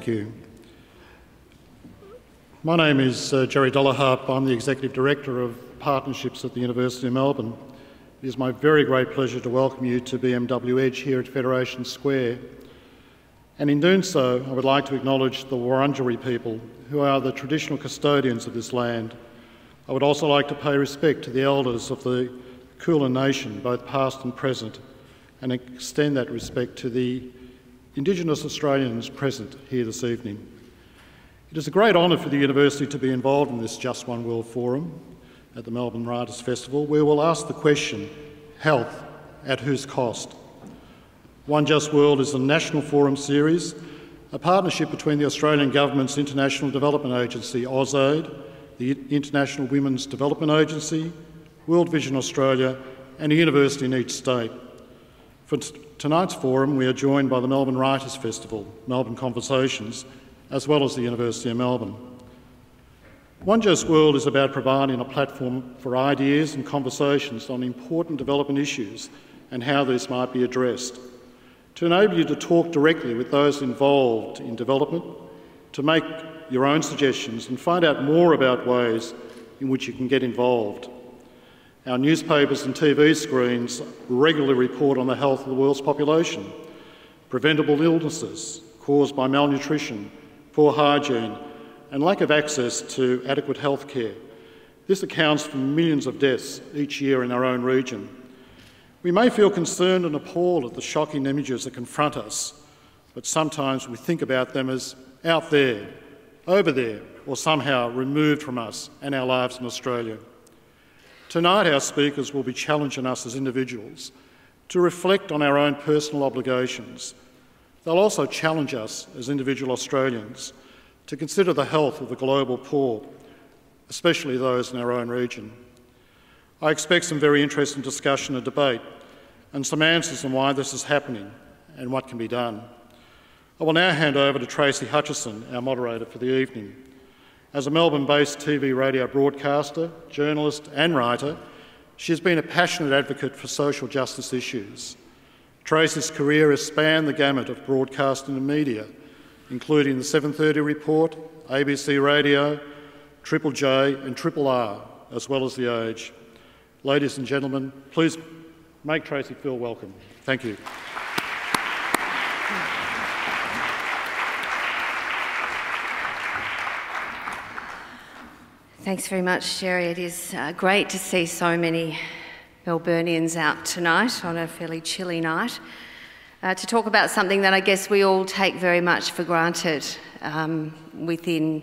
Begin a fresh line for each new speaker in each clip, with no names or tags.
Thank you. My name is Jerry Dollaharp. I'm the Executive Director of Partnerships at the University of Melbourne. It is my very great pleasure to welcome you to BMW Edge here at Federation Square. And in doing so, I would like to acknowledge the Wurundjeri people, who are the traditional custodians of this land. I would also like to pay respect to the elders of the Kulin Nation, both past and present, and extend that respect to the Indigenous Australians present here this evening. It is a great honour for the University to be involved in this Just One World Forum at the Melbourne Writers Festival, where we'll ask the question, health at whose cost? One Just World is a national forum series, a partnership between the Australian Government's International Development Agency, AusAid, the International Women's Development Agency, World Vision Australia, and a university in each state. For tonight's forum, we are joined by the Melbourne Writers Festival, Melbourne Conversations, as well as the University of Melbourne. One Just World is about providing a platform for ideas and conversations on important development issues and how these might be addressed, to enable you to talk directly with those involved in development, to make your own suggestions and find out more about ways in which you can get involved. Our newspapers and TV screens regularly report on the health of the world's population, preventable illnesses caused by malnutrition, poor hygiene, and lack of access to adequate health care. This accounts for millions of deaths each year in our own region. We may feel concerned and appalled at the shocking images that confront us, but sometimes we think about them as out there, over there, or somehow removed from us and our lives in Australia. Tonight, our speakers will be challenging us as individuals to reflect on our own personal obligations. They'll also challenge us as individual Australians to consider the health of the global poor, especially those in our own region. I expect some very interesting discussion and debate, and some answers on why this is happening and what can be done. I will now hand over to Tracy Hutchison, our moderator for the evening. As a Melbourne-based TV radio broadcaster, journalist and writer, she has been a passionate advocate for social justice issues. Tracy's career has spanned the gamut of broadcasting and media, including the 7:30 Report, ABC Radio, Triple J and Triple R, as well as The Age. Ladies and gentlemen, please make Tracy feel welcome. Thank you.
Thanks very much, Jerry. It is great to see so many Melburnians out tonight on a fairly chilly night to talk about something that I guess we all take very much for granted. Within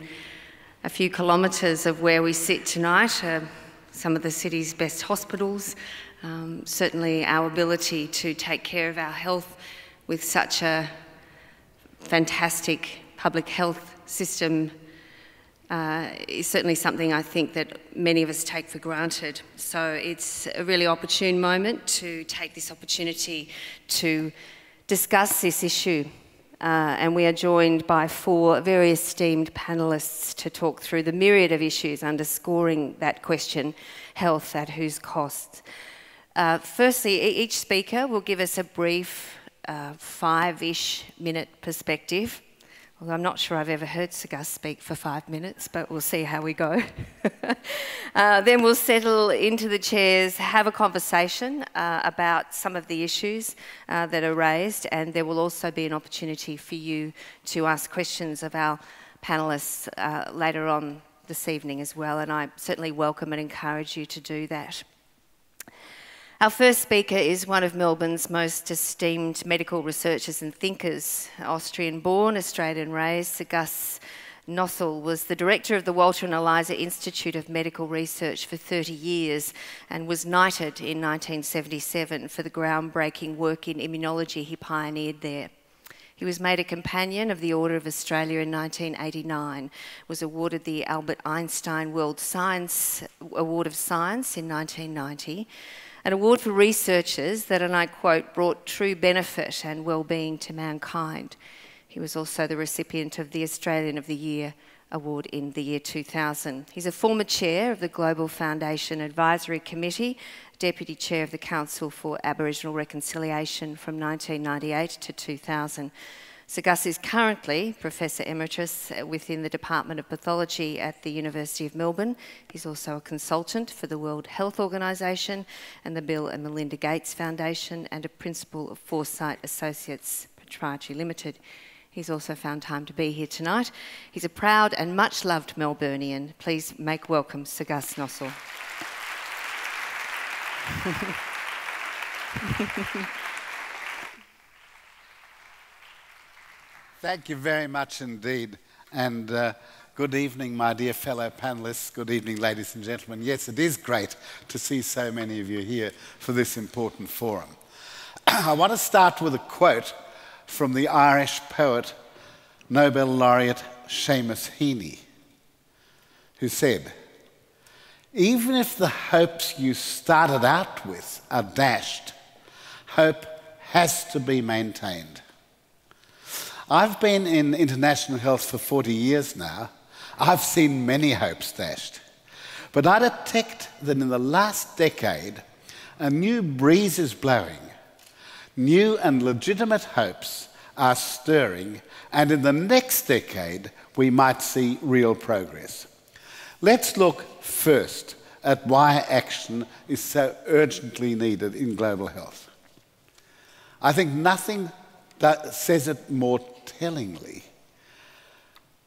a few kilometres of where we sit tonight, some of the city's best hospitals, certainly our ability to take care of our health with such a fantastic public health system is certainly something I think that many of us take for granted. So it's a really opportune moment to take this opportunity to discuss this issue. And we are joined by 4 very esteemed panellists to talk through the myriad of issues underscoring that question, health at whose cost. Firstly, each speaker will give us a brief 5-ish minute perspective. Well, I'm not sure I've ever heard Sagas speak for 5 minutes, but we'll see how we go. Then we'll settle into the chairs, have a conversation about some of the issues that are raised, and there will also be an opportunity for you to ask questions of our panellists later on this evening as well, and I certainly welcome and encourage you to do that. Our first speaker is one of Melbourne's most esteemed medical researchers and thinkers. Austrian-born, Australian-raised, Sagas Nothal was the director of the Walter and Eliza Institute of Medical Research for 30 years and was knighted in 1977 for the groundbreaking work in immunology he pioneered there. He was made a Companion of the Order of Australia in 1989, was awarded the Albert Einstein World Science Award of Science in 1990, an award for researchers that, and I quote, brought true benefit and well-being to mankind. He was also the recipient of the Australian of the Year Award in the year 2000. He's a former chair of the Global Foundation Advisory Committee, deputy chair of the Council for Aboriginal Reconciliation from 1998 to 2000. Sir Gus is currently Professor Emeritus within the Department of Pathology at the University of Melbourne. He's also a consultant for the World Health Organisation and the Bill and Melinda Gates Foundation, and a principal of Foresight Associates Proprietary Limited. He's also found time to be here tonight. He's a proud and much-loved Melburnian. Please make welcome Sir Gus Nossal.
Thank you very much indeed, and good evening, my dear fellow panellists. Good evening, ladies and gentlemen. Yes, it is great to see so many of you here for this important forum. I want to start with a quote from the Irish poet, Nobel laureate Seamus Heaney, who said, "Even if the hopes you started out with are dashed, hope has to be maintained." I've been in international health for 40 years now. I've seen many hopes dashed. But I detect that in the last decade, a new breeze is blowing. New and legitimate hopes are stirring, and in the next decade, we might see real progress. Let's look first at why action is so urgently needed in global health. I think nothing that says it more tellingly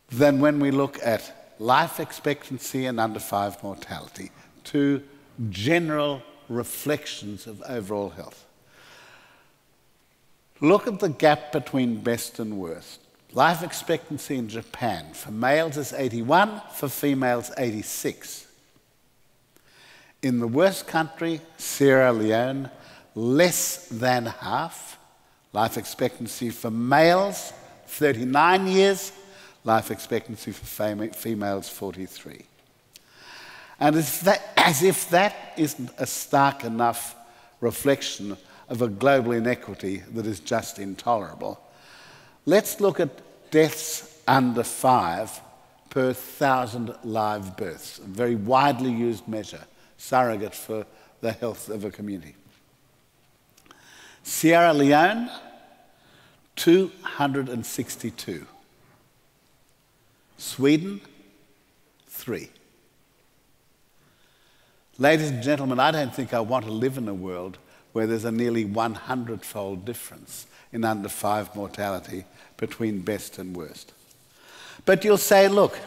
than when we look at life expectancy and under-5 mortality, two general reflections of overall health. Look at the gap between best and worst. Life expectancy in Japan for males is 81, for females 86. In the worst country, Sierra Leone, less than half. Life expectancy for males, 39 years. Life expectancy for females, 43. And as if that isn't a stark enough reflection of a global inequity that is just intolerable, let's look at deaths under 5 per 1,000 live births, a very widely used measure, surrogate for the health of a community. Sierra Leone, 262. Sweden, 3. Ladies and gentlemen, I don't think I want to live in a world where there's a nearly 100-fold difference in under-5 mortality between best and worst. But you'll say, look,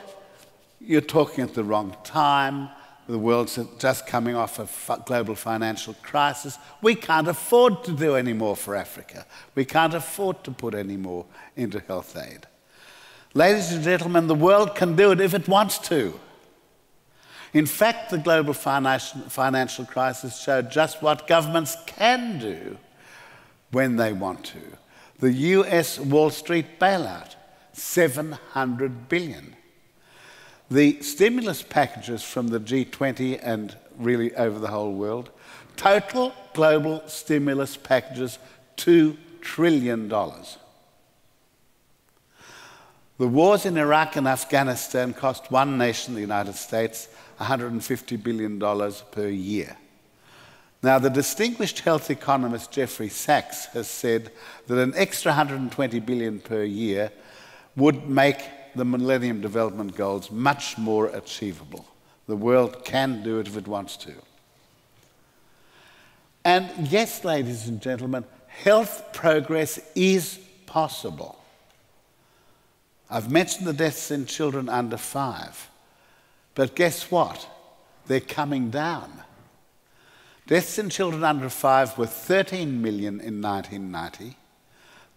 you're talking at the wrong time. The world's just coming off a global financial crisis. We can't afford to do any more for Africa. We can't afford to put any more into health aid. Ladies and gentlemen, the world can do it if it wants to. In fact, the global financial crisis showed just what governments can do when they want to. The US Wall Street bailout, $700 billion. The stimulus packages from the G20 and really over the whole world, total global stimulus packages, $2 trillion. The wars in Iraq and Afghanistan cost one nation, the United States, $150 billion per year. Now, the distinguished health economist Jeffrey Sachs has said that an extra $120 billion per year would make the Millennium Development Goals much more achievable. The world can do it if it wants to. And yes, ladies and gentlemen, health progress is possible. I've mentioned the deaths in children under 5. But guess what? They're coming down. Deaths in children under 5 were 13 million in 1990,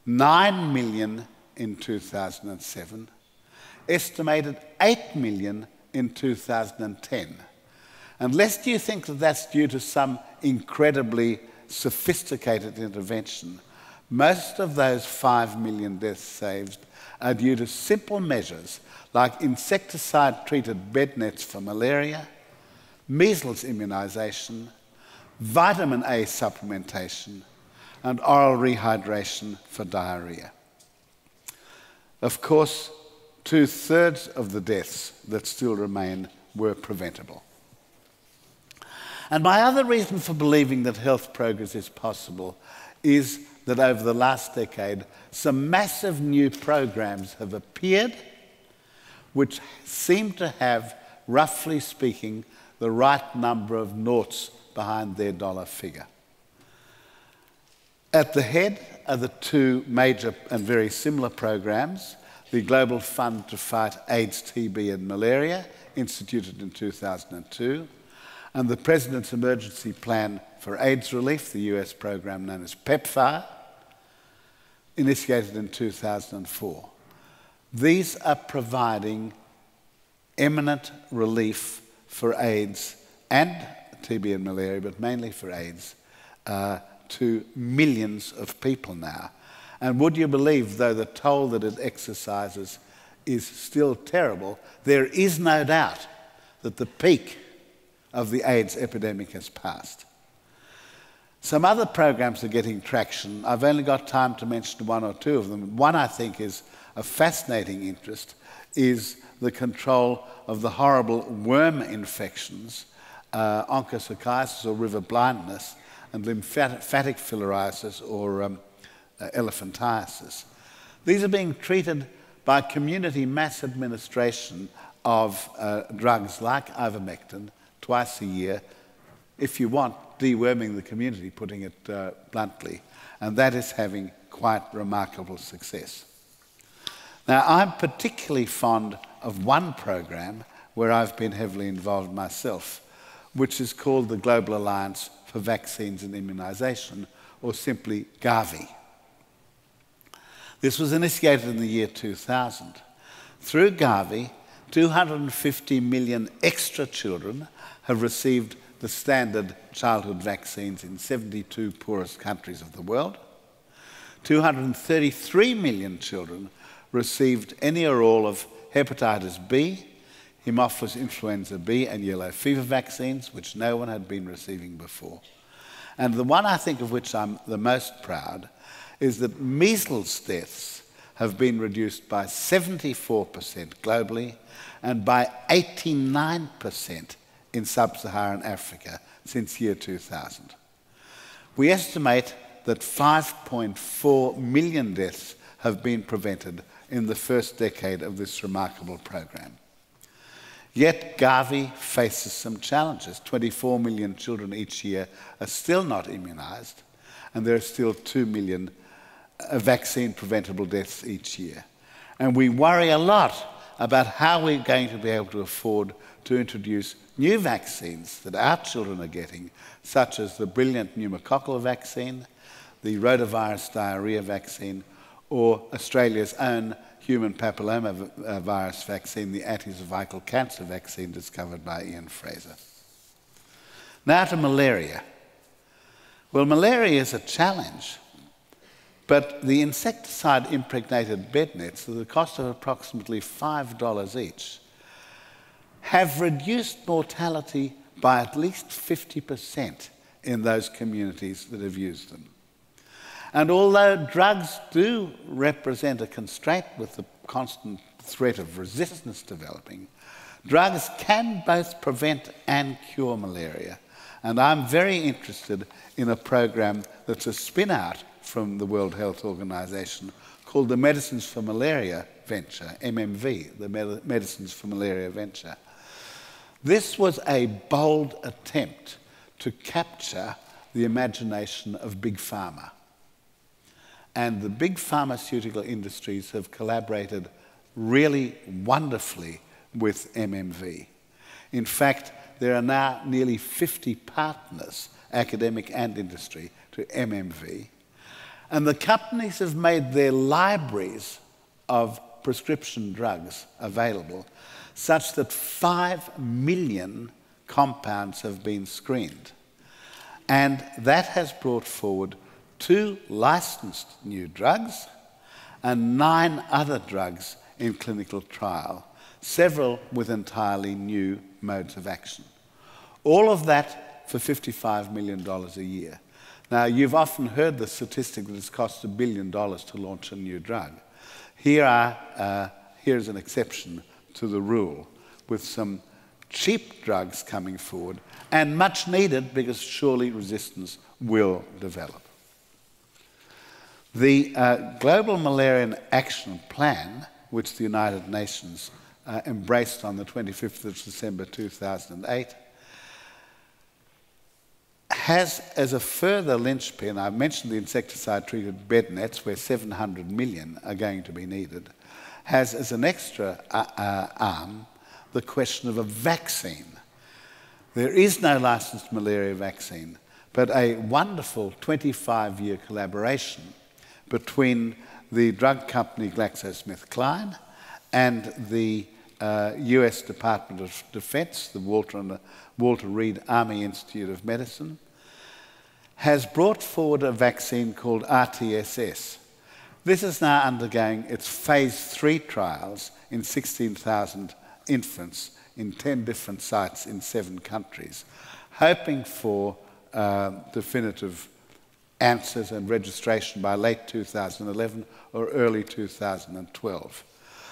9 million in 2007, estimated 8 million in 2010. And lest you think that that's due to some incredibly sophisticated intervention, most of those 5 million deaths saved are due to simple measures like insecticide-treated bed nets for malaria, measles immunization, vitamin A supplementation, and oral rehydration for diarrhoea. Of course, 2/3 of the deaths that still remain were preventable. And my other reason for believing that health progress is possible is that over the last decade, some massive new programs have appeared which seem to have, roughly speaking, the right number of noughts behind their dollar figure. At the head are the two major and very similar programs: the Global Fund to Fight AIDS, TB and Malaria, instituted in 2002, and the President's Emergency Plan for AIDS Relief, the US program known as PEPFAR, initiated in 2004. These are providing eminent relief for AIDS and TB and malaria, but mainly for AIDS, to millions of people now. And would you believe, though the toll that it exercises is still terrible, there is no doubt that the peak of the AIDS epidemic has passed. Some other programs are getting traction. I've only got time to mention one or two of them. One I think is of fascinating interest is the control of the horrible worm infections, onchocerciasis or river blindness, and lymphatic filariasis or elephantiasis. These are being treated by community mass administration of drugs like ivermectin twice a year, if you want, deworming the community, putting it bluntly, and that is having quite remarkable success. Now, I'm particularly fond of one program where I've been heavily involved myself, which is called the Global Alliance for Vaccines and Immunization, or simply Gavi. This was initiated in the year 2000. Through Gavi, 250 million extra children have received the standard childhood vaccines in 72 poorest countries of the world. 233 million children received any or all of hepatitis B, Haemophilus influenza B, and yellow fever vaccines, which no one had been receiving before. And the one I think of which I'm the most proud is that measles deaths have been reduced by 74% globally and by 89% in sub-Saharan Africa since year 2000. We estimate that 5.4 million deaths have been prevented in the first decade of this remarkable program. Yet Gavi faces some challenges. 24 million children each year are still not immunized, and there are still 2 million vaccine-preventable deaths each year. And we worry a lot about how we're going to be able to afford to introduce new vaccines that our children are getting, such as the brilliant pneumococcal vaccine, the rotavirus diarrhoea vaccine, or Australia's own human papilloma virus vaccine, the anti-cervical cancer vaccine discovered by Ian Fraser. Now to malaria. Well, malaria is a challenge, but the insecticide-impregnated bed nets, at the cost of approximately $5 each, have reduced mortality by at least 50% in those communities that have used them. And although drugs do represent a constraint with the constant threat of resistance developing, drugs can both prevent and cure malaria. And I'm very interested in a program that's a spin-out from the World Health Organization called the Medicines for Malaria Venture, MMV, the Medicines for Malaria Venture. This was a bold attempt to capture the imagination of big pharma. And the big pharmaceutical industries have collaborated really wonderfully with MMV. In fact, there are now nearly 50 partners, academic and industry, to MMV. And the companies have made their libraries of prescription drugs available such that 5 million compounds have been screened. And that has brought forward 2 licensed new drugs and 9 other drugs in clinical trial, several with entirely new modes of action. All of that for $55 million a year. Now, you've often heard the statistic that it costs $1 billion to launch a new drug. Here's an exception to the rule, with some cheap drugs coming forward, and much needed because surely resistance will develop. The Global Malaria Action Plan, which the United Nations embraced on the 25th of December 2008, has as a further linchpin, I've mentioned the insecticide-treated bed nets where 700 million are going to be needed, has as an extra arm the question of a vaccine. There is no licensed malaria vaccine, but a wonderful 25-year collaboration between the drug company GlaxoSmithKline and the US Department of Defense, the Walter Reed Army Institute of Medicine, has brought forward a vaccine called RTSS. This is now undergoing its phase 3 trials in 16,000 infants in 10 different sites in 7 countries, hoping for definitive answers and registration by late 2011 or early 2012.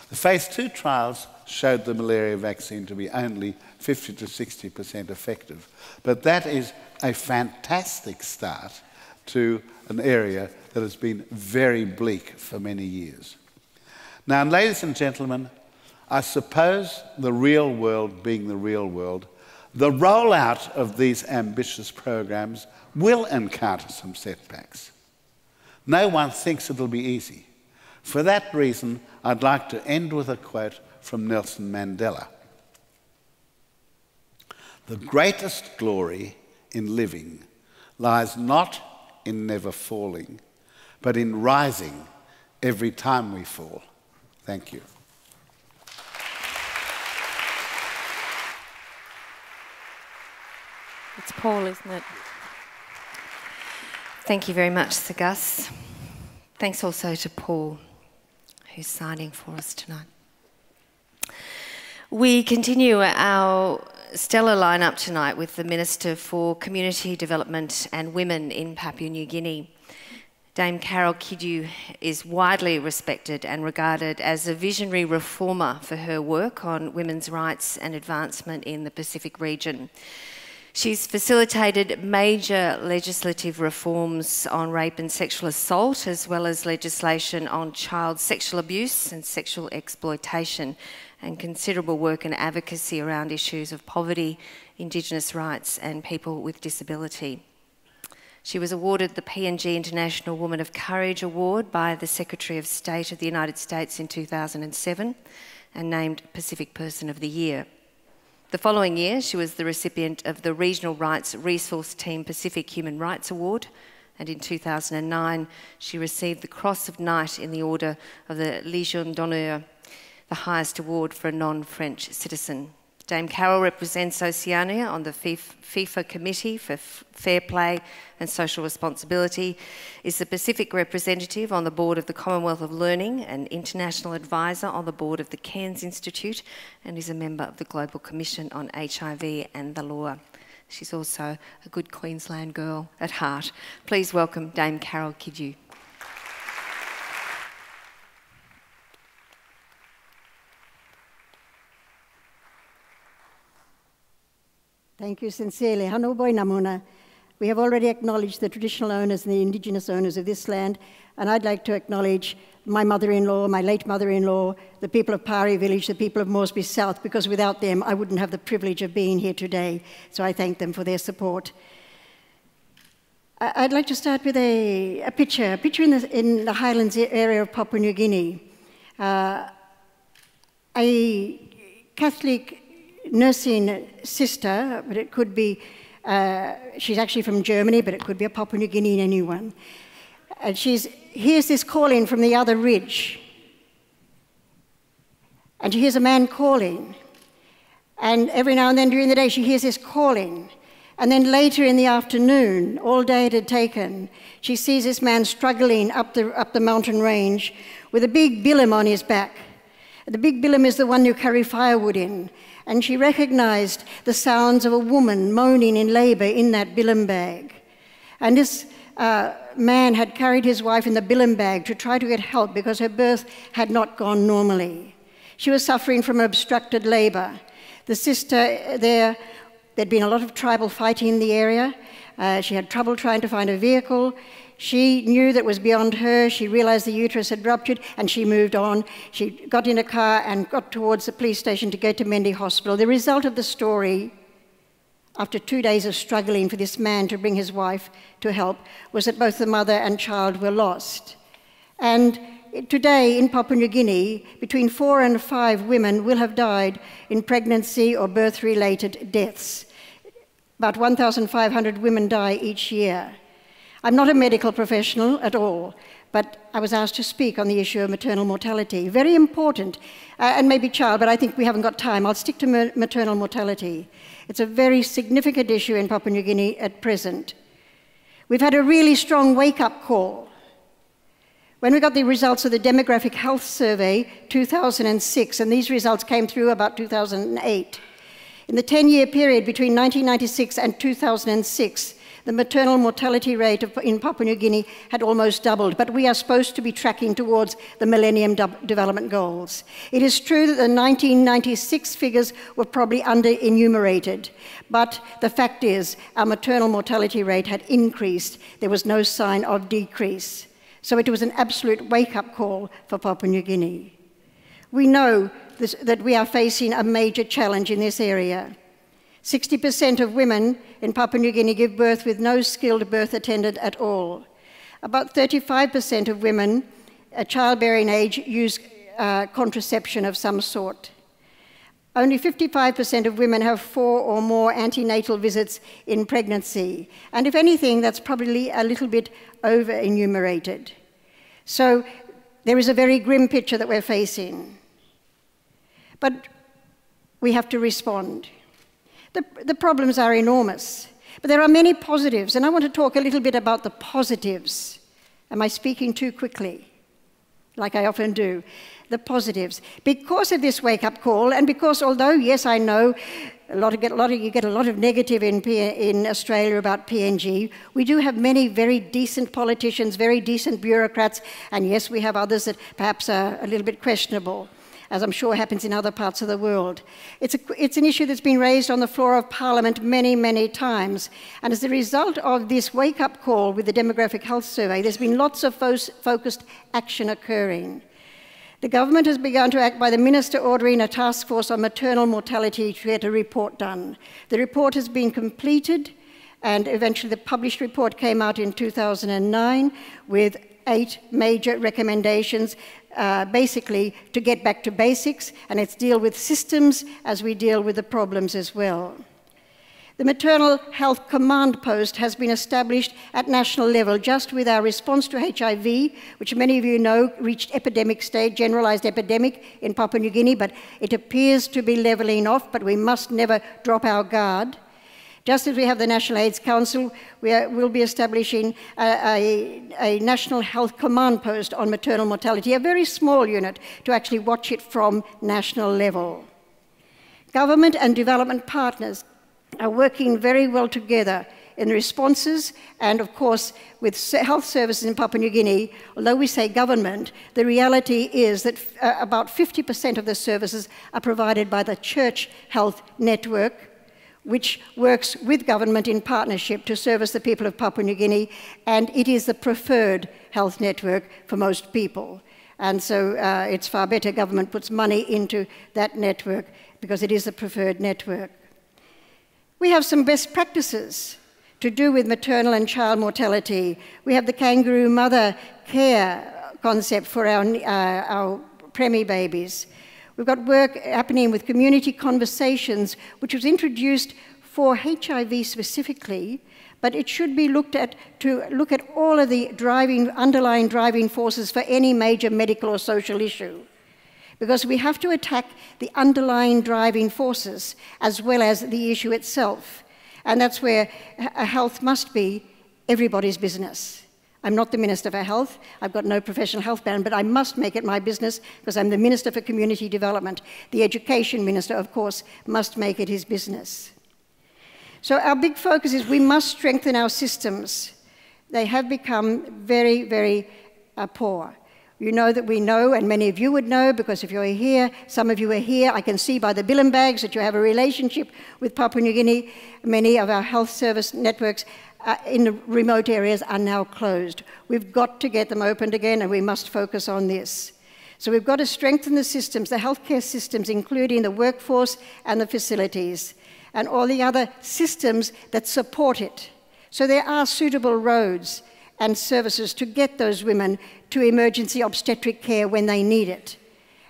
The phase 2 trials showed the malaria vaccine to be only 50 to 60% effective, but that is a fantastic start to an area that has been very bleak for many years. Now, ladies and gentlemen, I suppose the real world being the real world, the rollout of these ambitious programs will encounter some setbacks. No one thinks it'll be easy. For that reason, I'd like to end with a quote from Nelson Mandela. "The greatest glory in living lies not in never falling, but in rising every time we fall." Thank you.
It's Paul, isn't it? Thank you very much, Sir Gus. Thanks also to Paul, who's signing for us tonight. We continue our stellar lineup tonight with the Minister for Community Development and Women in Papua New Guinea. Dame Carroll Kidju is widely respected and regarded as a visionary reformer for her work on women's rights and advancement in the Pacific region. She's facilitated major legislative reforms on rape and sexual assault, as well as legislation on child sexual abuse and sexual exploitation, and considerable work and advocacy around issues of poverty, Indigenous rights and people with disability. She was awarded the PNG International Woman of Courage Award by the Secretary of State of the United States in 2007 and named Pacific Person of the Year. The following year, she was the recipient of the Regional Rights Resource Team Pacific Human Rights Award, and in 2009, she received the Cross of Knight in the Order of the Légion d'Honneur, the highest award for a non-French citizen. Dame Carroll represents Oceania on the FIFA Committee for Fair Play and Social Responsibility, is the Pacific representative on the board of the Commonwealth of Learning, an international advisor on the board of the Cairns Institute, and is a member of the Global Commission on HIV and the Law. She's also a good Queensland girl at heart. Please welcome Dame Carroll Kidju.
Thank you sincerely. Hanuboi Namuna. We have already acknowledged the traditional owners and the Indigenous owners of this land, and I'd like to acknowledge my mother-in-law, my late mother-in-law, the people of Pari Village, the people of Moresby South, because without them I wouldn't have the privilege of being here today, so I thank them for their support. I'd like to start with a picture in the Highlands area of Papua New Guinea. A Catholic nursing sister, but it could be, she's actually from Germany, but it could be a Papua New Guinean anyone. And hears this calling from the other ridge. And she hears a man calling. And every now and then during the day, she hears this calling. And then later in the afternoon, all day it had taken, she sees this man struggling up the mountain range with a big bilum on his back. The big bilum is the one you carry firewood in. And she recognized the sounds of a woman moaning in labor in that bilum bag. And this man had carried his wife in the bilum bag to try to get help because her birth had not gone normally. She was suffering from obstructed labor. The sister there'd been a lot of tribal fighting in the area. She had trouble trying to find a vehicle. She knew that was beyond her. She realized the uterus had ruptured and she moved on. She got in a car and got towards the police station to go to Mendy Hospital. The result of the story, after 2 days of struggling for this man to bring his wife to help, was that both the mother and child were lost. And today in Papua New Guinea, between 4 and 5 women will have died in pregnancy or birth-related deaths. About 1,500 women die each year. I'm not a medical professional at all, but I was asked to speak on the issue of maternal mortality. Very important, and maybe child, but I think we haven't got time. I'll stick to maternal mortality. It's a very significant issue in Papua New Guinea at present. We've had a really strong wake-up call. When we got the results of the Demographic Health Survey 2006, and these results came through about 2008, in the 10-year period between 1996 and 2006, the maternal mortality rate in Papua New Guinea had almost doubled, but we are supposed to be tracking towards the Millennium Development Goals. It is true that the 1996 figures were probably under-enumerated, but the fact is our maternal mortality rate had increased. There was no sign of decrease. So it was an absolute wake-up call for Papua New Guinea. We know that we are facing a major challenge in this area. 60% of women in Papua New Guinea give birth with no skilled birth attendant at all. About 35% of women at childbearing age use contraception of some sort. Only 55% of women have 4 or more antenatal visits in pregnancy. And if anything, that's probably a little bit over-enumerated. So there is a very grim picture that we're facing. But we have to respond. The problems are enormous, but there are many positives, and I want to talk a little bit about the positives. Am I speaking too quickly? Like I often do. The positives. Because of this wake-up call, and because although, yes, I know you get a lot of negative in Australia about PNG, we do have many very decent politicians, very decent bureaucrats, and yes, we have others that perhaps are a little bit questionable, as I'm sure happens in other parts of the world. It's an issue that's been raised on the floor of Parliament many, many times. And as a result of this wake-up call with the Demographic Health Survey, there's been lots of focused action occurring. The government has begun to act by the Minister ordering a task force on maternal mortality to get a report done. The report has been completed, and eventually the published report came out in 2009 with 8 major recommendations, basically to get back to basics, and it's deal with systems as we deal with the problems as well. The Maternal Health Command Post has been established at national level just with our response to HIV, which many of you know reached epidemic state, generalized epidemic in Papua New Guinea, but it appears to be leveling off, but we must never drop our guard. Just as we have the National AIDS Council, we'll be establishing a National Health Command Post on maternal mortality, a very small unit to actually watch it from national level. Government and development partners are working very well together in responses, and of course with health services in Papua New Guinea. Although we say government, the reality is that about 50% of the services are provided by the Church Health Network, which works with government in partnership to service the people of Papua New Guinea, and it is the preferred health network for most people. And so it's far better government puts money into that network because it is the preferred network. We have some best practices to do with maternal and child mortality. We have the kangaroo mother care concept for our preemie babies. We've got work happening with community conversations, which was introduced for HIV specifically, but it should be looked at to look at all of the underlying driving forces for any major medical or social issue. Because we have to attack the underlying driving forces as well as the issue itself. And that's where health must be everybody's business. I'm not the Minister for Health. I've got no professional health background, but I must make it my business because I'm the Minister for Community Development. The Education Minister, of course, must make it his business. So our big focus is we must strengthen our systems. They have become very, very poor. You know that we know, and many of you would know, because if you're here, some of you are here, I can see by the bill and bags that you have a relationship with Papua New Guinea. Many of our health service networks in the remote areas are now closed. We've got to get them opened again, and we must focus on this. So we've got to strengthen the systems, the healthcare systems, including the workforce and the facilities, and all the other systems that support it. So there are suitable roads and services to get those women to emergency obstetric care when they need it.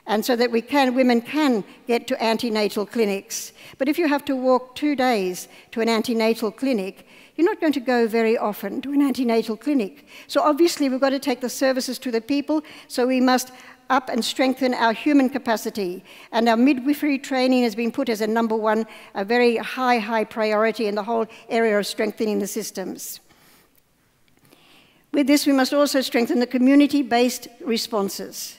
And so that women can get to antenatal clinics. But if you have to walk 2 days to an antenatal clinic, you're not going to go very often to an antenatal clinic. So obviously we've got to take the services to the people, so we must up and strengthen our human capacity. And our midwifery training has been put as a number one, a very high priority in the whole area of strengthening the systems. With this, we must also strengthen the community-based responses.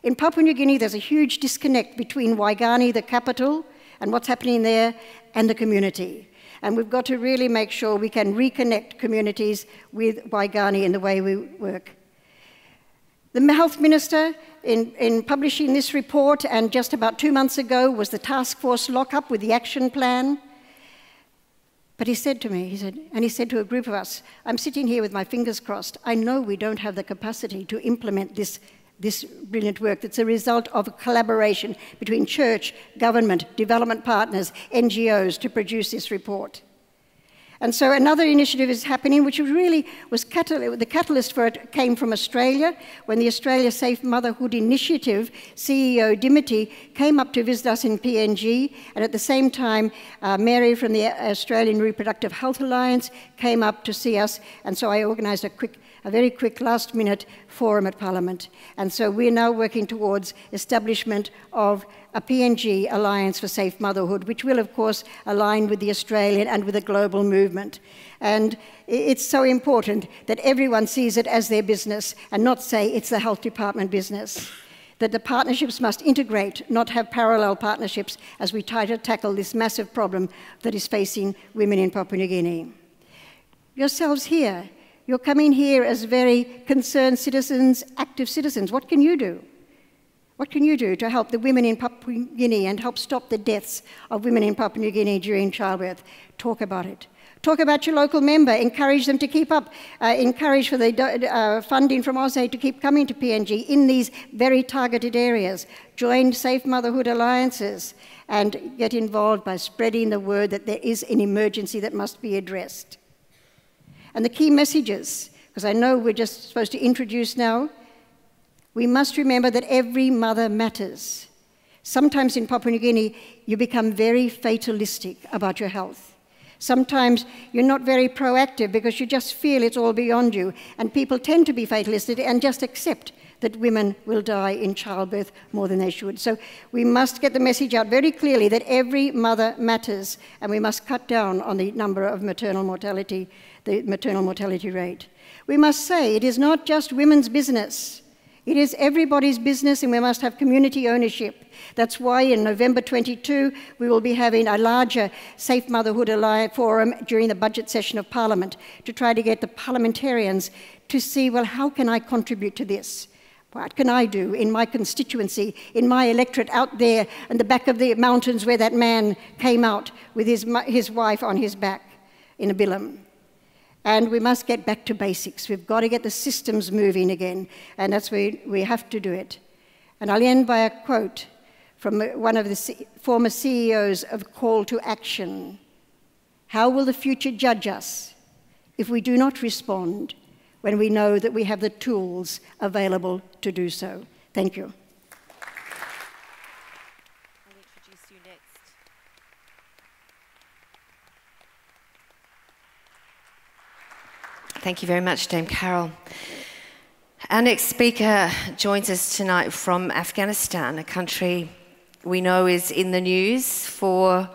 In Papua New Guinea, there's a huge disconnect between Waigani, the capital, and what's happening there, and the community. And we've got to really make sure we can reconnect communities with Waigani in the way we work. The Health Minister, in publishing this report, and just about 2 months ago, was the task force lock-up with the action plan. But he said to me, he said to a group of us, I'm sitting here with my fingers crossed. I know we don't have the capacity to implement this brilliant work that's a result of a collaboration between church, government, development partners, NGOs to produce this report. And so another initiative is happening, which really was the catalyst for it came from Australia, when the Australia Safe Motherhood Initiative CEO Dimity came up to visit us in PNG, and at the same time, Mary from the Australian Reproductive Health Alliance came up to see us, and so I organised a very quick last-minute forum at Parliament. And so we're now working towards establishment of a PNG Alliance for Safe Motherhood, which will, of course, align with the Australian and with the global movement. And it's so important that everyone sees it as their business and not say it's the health department business. That the partnerships must integrate, not have parallel partnerships, as we try to tackle this massive problem that is facing women in Papua New Guinea. Yourselves here, you're coming here as very concerned citizens, active citizens. What can you do? What can you do to help the women in Papua New Guinea and help stop the deaths of women in Papua New Guinea during childbirth? Talk about it. Talk about your local member. Encourage them to keep up. Encourage for the funding from AusAid to keep coming to PNG in these very targeted areas. Join Safe Motherhood Alliances and get involved by spreading the word that there is an emergency that must be addressed. And the key messages, because I know we're just supposed to introduce now, we must remember that every mother matters. Sometimes in Papua New Guinea, you become very fatalistic about your health. Sometimes you're not very proactive because you just feel it's all beyond you, and people tend to be fatalistic and just accept that women will die in childbirth more than they should. So we must get the message out very clearly that every mother matters, and we must cut down on the number of maternal mortality, the maternal mortality rate. We must say it is not just women's business. It is everybody's business, and we must have community ownership. That's why in November 22, we will be having a larger Safe Motherhood Alliance forum during the budget session of Parliament to try to get the parliamentarians to see, well, how can I contribute to this? What can I do in my constituency, in my electorate out there in the back of the mountains where that man came out with his wife on his back in a bilum? And we must get back to basics. We've got to get the systems moving again, and that's where we have to do it. And I'll end by a quote from one of the former CEOs of Call to Action. How will the future judge us if we do not respond when we know that we have the tools available to do so? Thank you.
Thank you very much, Dame Carroll. Our next speaker joins us tonight from Afghanistan, a country we know is in the news for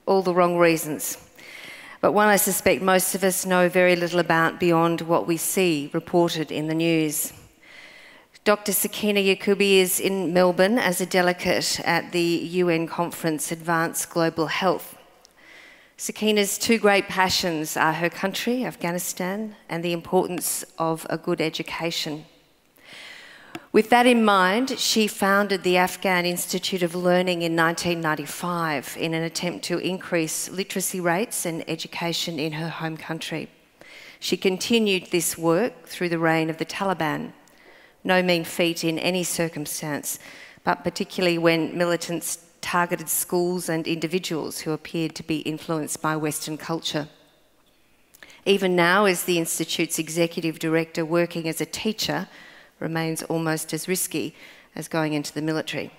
all the wrong reasons, but one I suspect most of us know very little about beyond what we see reported in the news. Dr. Sakina Yacouba is in Melbourne as a delegate at the UN conference Advance Global Health. Sakina's two great passions are her country, Afghanistan, and the importance of a good education. With that in mind, she founded the Afghan Institute of Learning in 1995 in an attempt to increase literacy rates and education in her home country. She continued this work through the reign of the Taliban. No mean feat in any circumstance, but particularly when militants targeted schools and individuals who appeared to be influenced by Western culture. Even now, as the Institute's executive director, working as a teacher remains almost as risky as going into the military.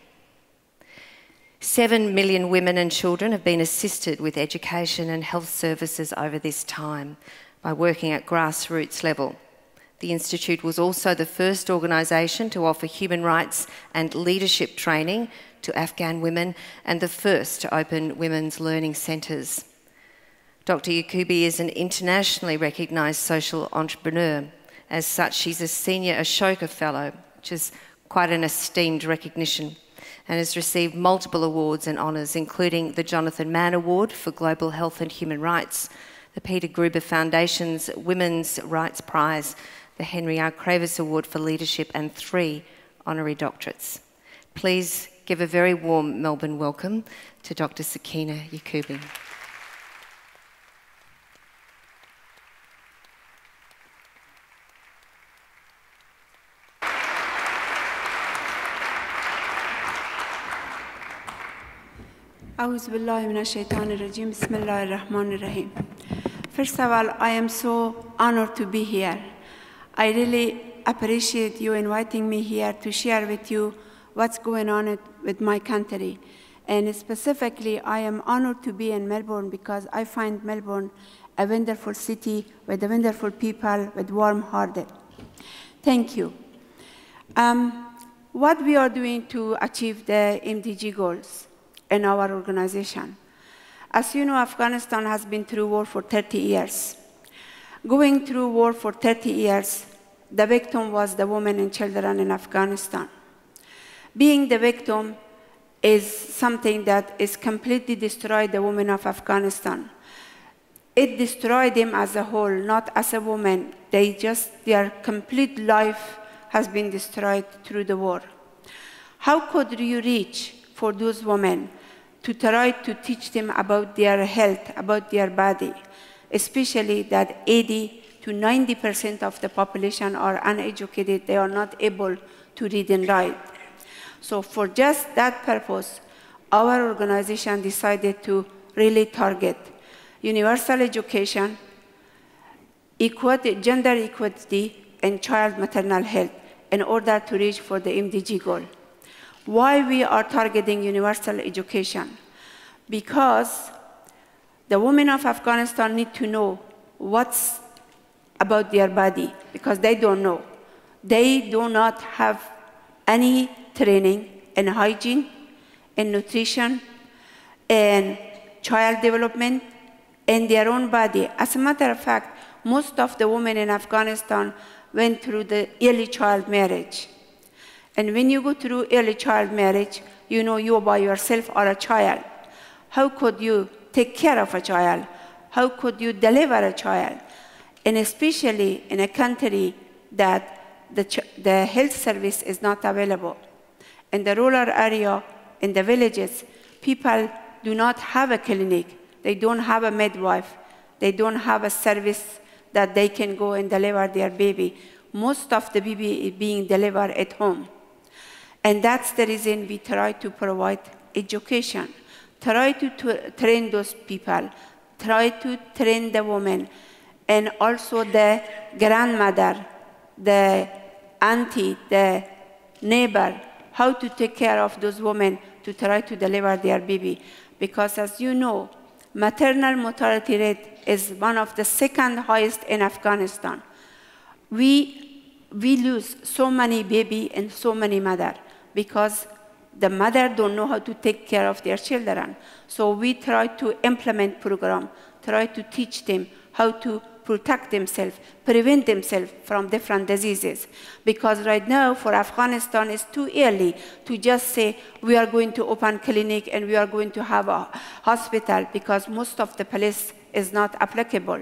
7 million women and children have been assisted with education and health services over this time by working at grassroots level. The Institute was also the first organisation to offer human rights and leadership training to Afghan women and the first to open women's learning centres. Dr. Yacouba is an internationally recognised social entrepreneur. As such, she's a Senior Ashoka Fellow, which is quite an esteemed recognition, and has received multiple awards and honours, including the Jonathan Mann Award for Global Health and Human Rights, the Peter Gruber Foundation's Women's Rights Prize, the Henry R. Kravis Award for Leadership, and 3 honorary doctorates. Please give a very warm Melbourne welcome to Dr. Sakina Yacouba.
أعوذ بالله من الشيطان الرجيم بسم الله الرحمن الرحيم. First of all, I am so honored to be here. I really appreciate you inviting me here to share with you what's going on with my country. And specifically, I am honored to be in Melbourne because I find Melbourne a wonderful city with wonderful people, with warm-hearted. Thank you. What we are doing to achieve the MDG goals in our organization. As you know, Afghanistan has been through war for 30 years. Going through war for 30 years, the victim was the women and children in Afghanistan. Being the victim is something that is completely destroyed the women of Afghanistan. It destroyed them as a whole, not as a woman. Their complete life has been destroyed through the war. How could you reach for those women to try to teach them about their health, about their body, especially that 80 to 90% of the population are uneducated, they are not able to read and write. So for just that purpose, our organization decided to really target universal education, equality, gender equality, and child maternal health in order to reach for the MDG goal. Why we are targeting universal education? Because the women of Afghanistan need to know what's about their body, because they don't know. They do not have any training in hygiene, in nutrition, in child development, in their own body. As a matter of fact, most of the women in Afghanistan went through the early child marriage. And when you go through early child marriage, you know you by yourself are a child. How could you take care of a child? How could you deliver a child? And especially in a country that the health service is not available. In the rural area, in the villages, people do not have a clinic. They don't have a midwife. They don't have a service that they can go and deliver their baby. Most of the baby is being delivered at home. And that's the reason we try to provide education, try to train those people, try to train the women, and also the grandmother, the auntie, the neighbor, how to take care of those women to try to deliver their baby. Because as you know, maternal mortality rate is one of the second highest in Afghanistan. We lose so many babies and so many mothers, because the mother don't know how to take care of their children. So we try to implement program, try to teach them how to protect themselves, prevent themselves from different diseases. Because right now for Afghanistan it's too early to just say we are going to open clinic and we are going to have a hospital, because most of the place is not applicable.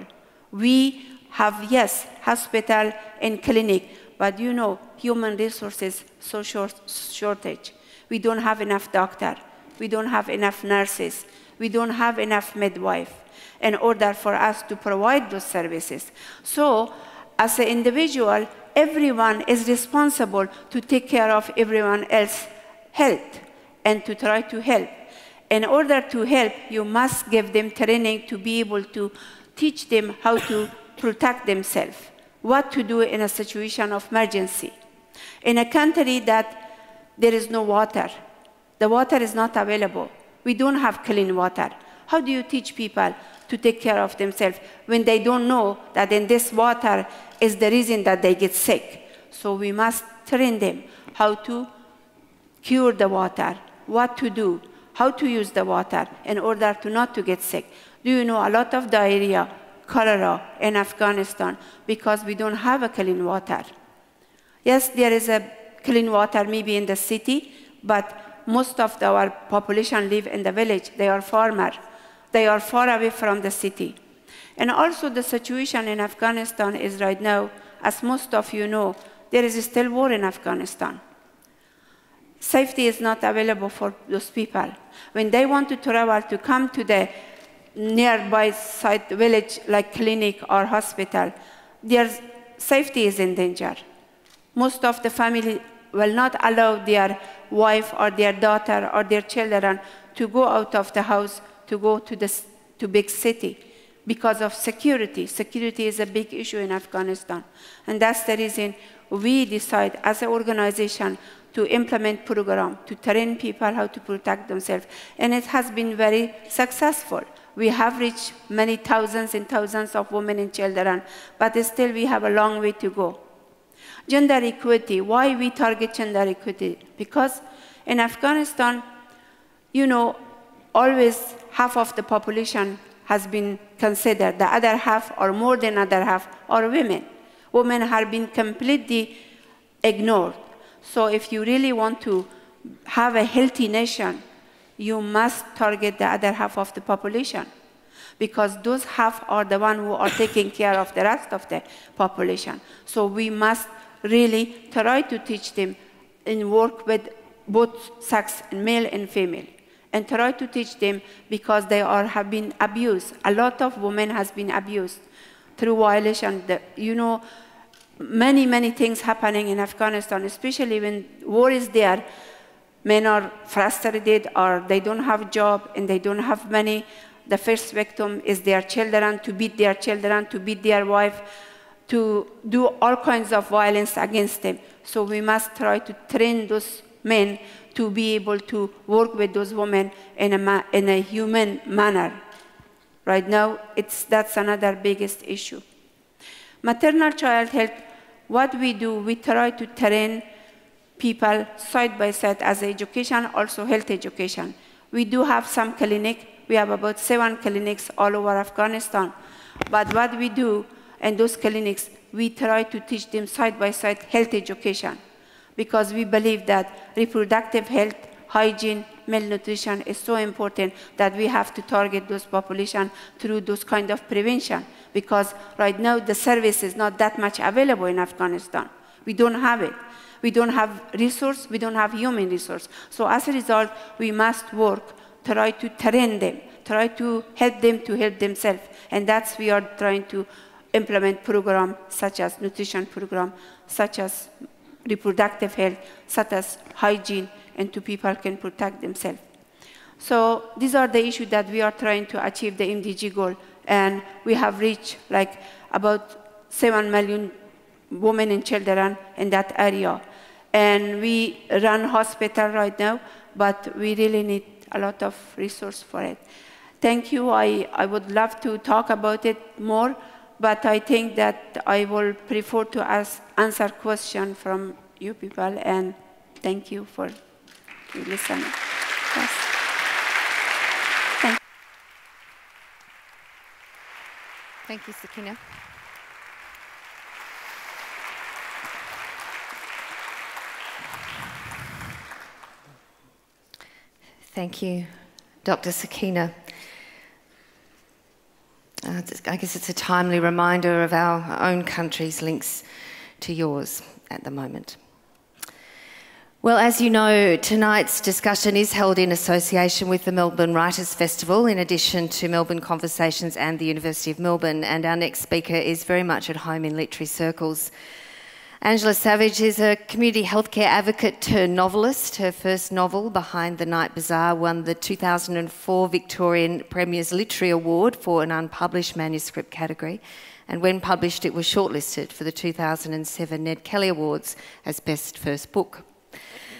We have, yes, hospital and clinic, but you know, human resources, so shortage. We don't have enough doctors. We don't have enough nurses. We don't have enough midwife in order for us to provide those services. So, as an individual, everyone is responsible to take care of everyone else's health and to try to help. In order to help, you must give them training to be able to teach them how to protect themselves, what to do in a situation of emergency. In a country that there is no water, the water is not available, we don't have clean water. How do you teach people to take care of themselves when they don't know that in this water is the reason that they get sick? So we must train them how to cure the water, what to do, how to use the water in order to not to get sick. Do you know a lot of diarrhea, cholera in Afghanistan because we don't have a clean water? Yes, there is a clean water maybe in the city, but most of our population live in the village. They are farmers. They are far away from the city. And also the situation in Afghanistan is right now, as most of you know, there is still war in Afghanistan. Safety is not available for those people. When they want to travel to come to the nearby site village like clinic or hospital, their safety is in danger. Most of the family will not allow their wife or their daughter or their children to go out of the house to go to big city because of security. Security is a big issue in Afghanistan. And that's the reason we decide as an organization to implement program to train people how to protect themselves. And it has been very successful. We have reached many thousands and thousands of women and children, but still we have a long way to go. Gender equity, why we target gender equity? Because in Afghanistan, you know, always half of the population has been considered. The other half, or more than other half, are women. Women have been completely ignored. So if you really want to have a healthy nation, you must target the other half of the population, because those half are the ones who are taking care of the rest of the population. So we must really try to teach them and work with both sex, male and female, and try to teach them because they have been abused. A lot of women has been abused through violation. You know, many things happening in Afghanistan, especially when war is there. Men are frustrated, or they don't have a job and they don't have money. The first victim is their children, to beat their children, to beat their wife, to do all kinds of violence against them. So we must try to train those men to be able to work with those women in a human manner. Right now, that's another biggest issue. Maternal child health, what we do, we try to train people side by side as education, also health education. We do have some clinics. We have about 7 clinics all over Afghanistan. But what we do in those clinics, we try to teach them side by side health education, because we believe that reproductive health, hygiene, malnutrition is so important that we have to target those populations through those kind of prevention, because right now the service is not that much available in Afghanistan. We don't have it. We don't have resource, we don't have human resource. So as a result, we must work, try to train them, try to help them to help themselves. And that's we are trying to implement programs such as nutrition program, such as reproductive health, such as hygiene, and to people can protect themselves. So these are the issues that we are trying to achieve the MDG goal. And we have reached like about 7 million women and children in that area. And we run hospital right now, but we really need a lot of resource for it. Thank you. I would love to talk about it more, but I think that I will prefer to answer questions from you people, and thank you for listening. Yes.
Thank you, Sakina. Thank you, Dr. Sakina. I guess it's a timely reminder of our own country's links to yours at the moment. Well, as you know, tonight's discussion is held in association with the Melbourne Writers Festival, in addition to Melbourne Conversations and the University of Melbourne, and our next speaker is very much at home in literary circles. Angela Savage is a community healthcare advocate turned novelist. Her first novel, Behind the Night Bazaar, won the 2004 Victorian Premier's Literary Award for an unpublished manuscript category, and when published it was shortlisted for the 2007 Ned Kelly Awards as Best First Book.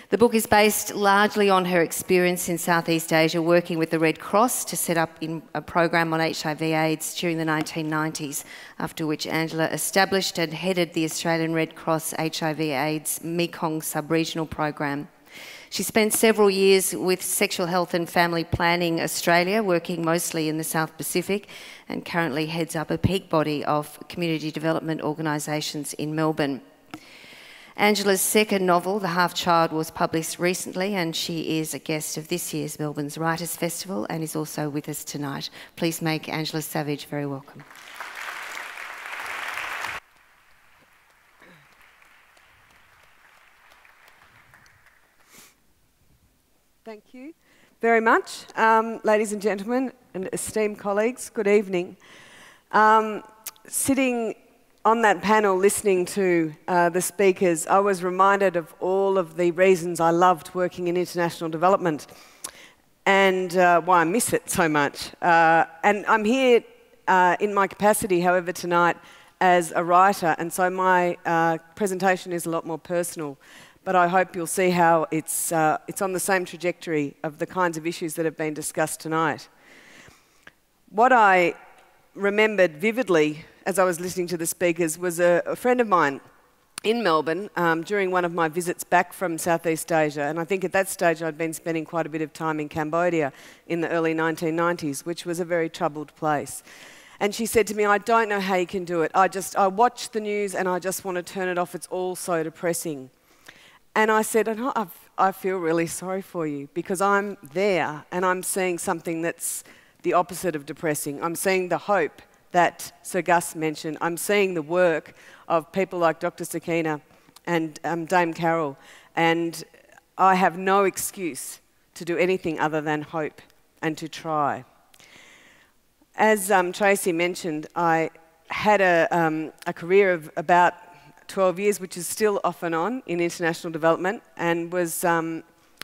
The book is based largely on her experience in Southeast Asia working with the Red Cross to set up a program on HIV/AIDS during the 1990s, after which Angela established and headed the Australian Red Cross HIV/AIDS Mekong sub-regional program. She spent several years with Sexual Health and Family Planning Australia, working mostly in the South Pacific, and currently heads up a peak body of community development organisations in Melbourne. Angela's second novel, The Half-Child, was published recently, and she is a guest of this year's Melbourne's Writers Festival and is also with us tonight. Please make Angela Savage very welcome.
Thank you very much. Ladies and gentlemen and esteemed colleagues, good evening. Sitting on that panel listening to the speakers, I was reminded of all of the reasons I loved working in international development and why I miss it so much. And I'm here in my capacity, however, tonight as a writer, and so my presentation is a lot more personal. But I hope you'll see how it's on the same trajectory of the kinds of issues that have been discussed tonight. What I remembered vividly as I was listening to the speakers was a friend of mine in Melbourne during one of my visits back from Southeast Asia, and I think at that stage I'd been spending quite a bit of time in Cambodia in the early 1990s, which was a very troubled place. And she said to me, "I don't know how you can do it. I watch the news and I just want to turn it off. It's all so depressing." And I said, I feel really sorry for you, because I'm there and I'm seeing something that's the opposite of depressing. I'm seeing the hope that Sir Gus mentioned. I'm seeing the work of people like Dr. Sakina and Dame Carroll, and I have no excuse to do anything other than hope and to try. As Tracy mentioned, I had a career of about 12 years, which is still off and on in international development, and was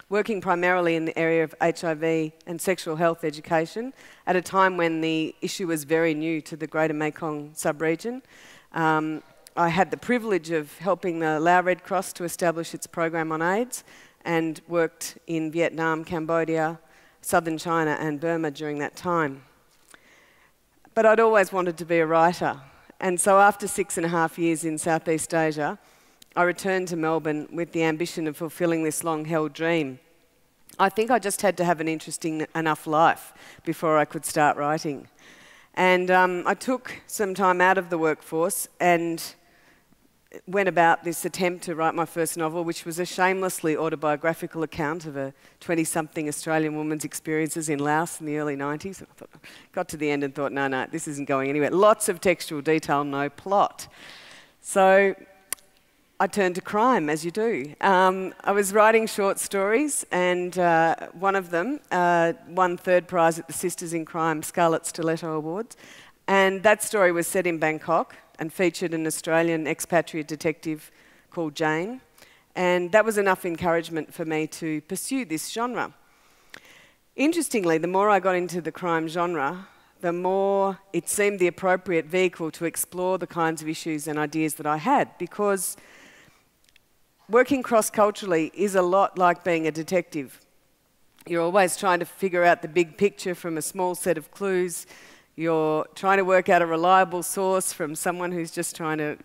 working primarily in the area of HIV and sexual health education at a time when the issue was very new to the Greater Mekong sub-region. I had the privilege of helping the Lao Red Cross to establish its program on AIDS, and worked in Vietnam, Cambodia, southern China and Burma during that time. But I'd always wanted to be a writer, and so after 6.5 years in Southeast Asia, I returned to Melbourne with the ambition of fulfilling this long-held dream. I think I just had to have an interesting enough life before I could start writing. And I took some time out of the workforce and went about this attempt to write my first novel, which was a shamelessly autobiographical account of a 20-something Australian woman's experiences in Laos in the early 90s. And I got to the end and thought, no, this isn't going anywhere. Lots of textual detail, no plot. So I turned to crime, as you do. I was writing short stories, and one of them won third prize at the Sisters in Crime Scarlet Stiletto Awards. And that story was set in Bangkok and featured an Australian expatriate detective called Jane. And that was enough encouragement for me to pursue this genre. Interestingly, the more I got into the crime genre, the more it seemed the appropriate vehicle to explore the kinds of issues and ideas that I had, because working cross-culturally is a lot like being a detective. You're always trying to figure out the big picture from a small set of clues. You're trying to work out a reliable source from someone who's just trying to,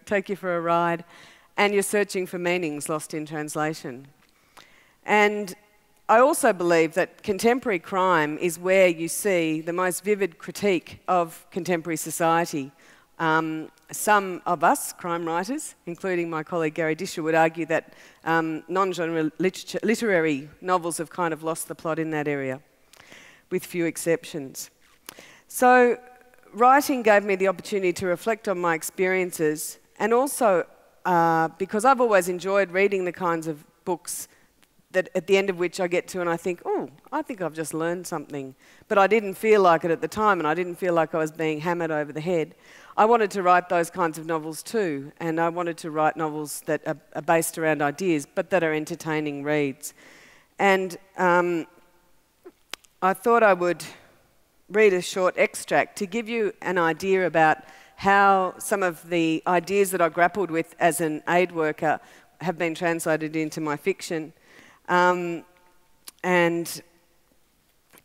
take you for a ride. And you're searching for meanings lost in translation. And I also believe that contemporary crime is where you see the most vivid critique of contemporary society. Some of us, crime writers, including my colleague Gary Disher, would argue that non-genre literary novels have kind of lost the plot in that area, with few exceptions. So writing gave me the opportunity to reflect on my experiences And also because I've always enjoyed reading the kinds of books that at the end of which I get to and I think, oh, I think I've just learned something. But I didn't feel like it at the time, and I didn't feel like I was being hammered over the head. I wanted to write those kinds of novels too, and I wanted to write novels that are based around ideas, but that are entertaining reads. And I thought I would read a short extract to give you an idea about how some of the ideas that I grappled with as an aid worker have been translated into my fiction. I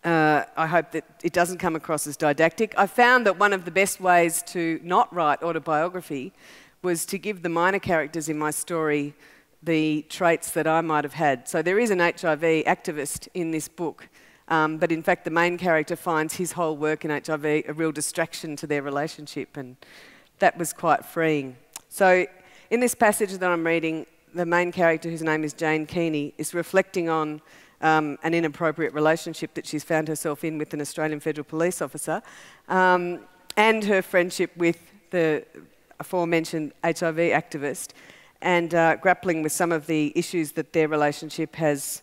hope that it doesn't come across as didactic. I found that one of the best ways to not write autobiography was to give the minor characters in my story the traits that I might have had. So there is an HIV activist in this book, but in fact the main character finds his whole work in HIV a real distraction to their relationship, and that was quite freeing. So in this passage that I'm reading, the main character, whose name is Jane Keeney, is reflecting on an inappropriate relationship that she's found herself in with an Australian Federal Police officer, and her friendship with the aforementioned HIV activist, and grappling with some of the issues that their relationship has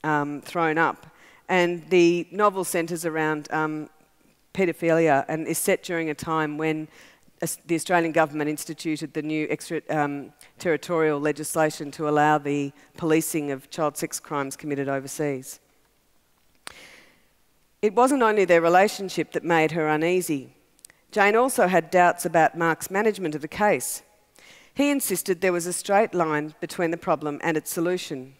thrown up. And the novel centres around paedophilia and is set during a time when the Australian government instituted the new extraterritorial legislation to allow the policing of child sex crimes committed overseas. It wasn't only their relationship that made her uneasy. Jane also had doubts about Mark's management of the case. He insisted there was a straight line between the problem and its solution.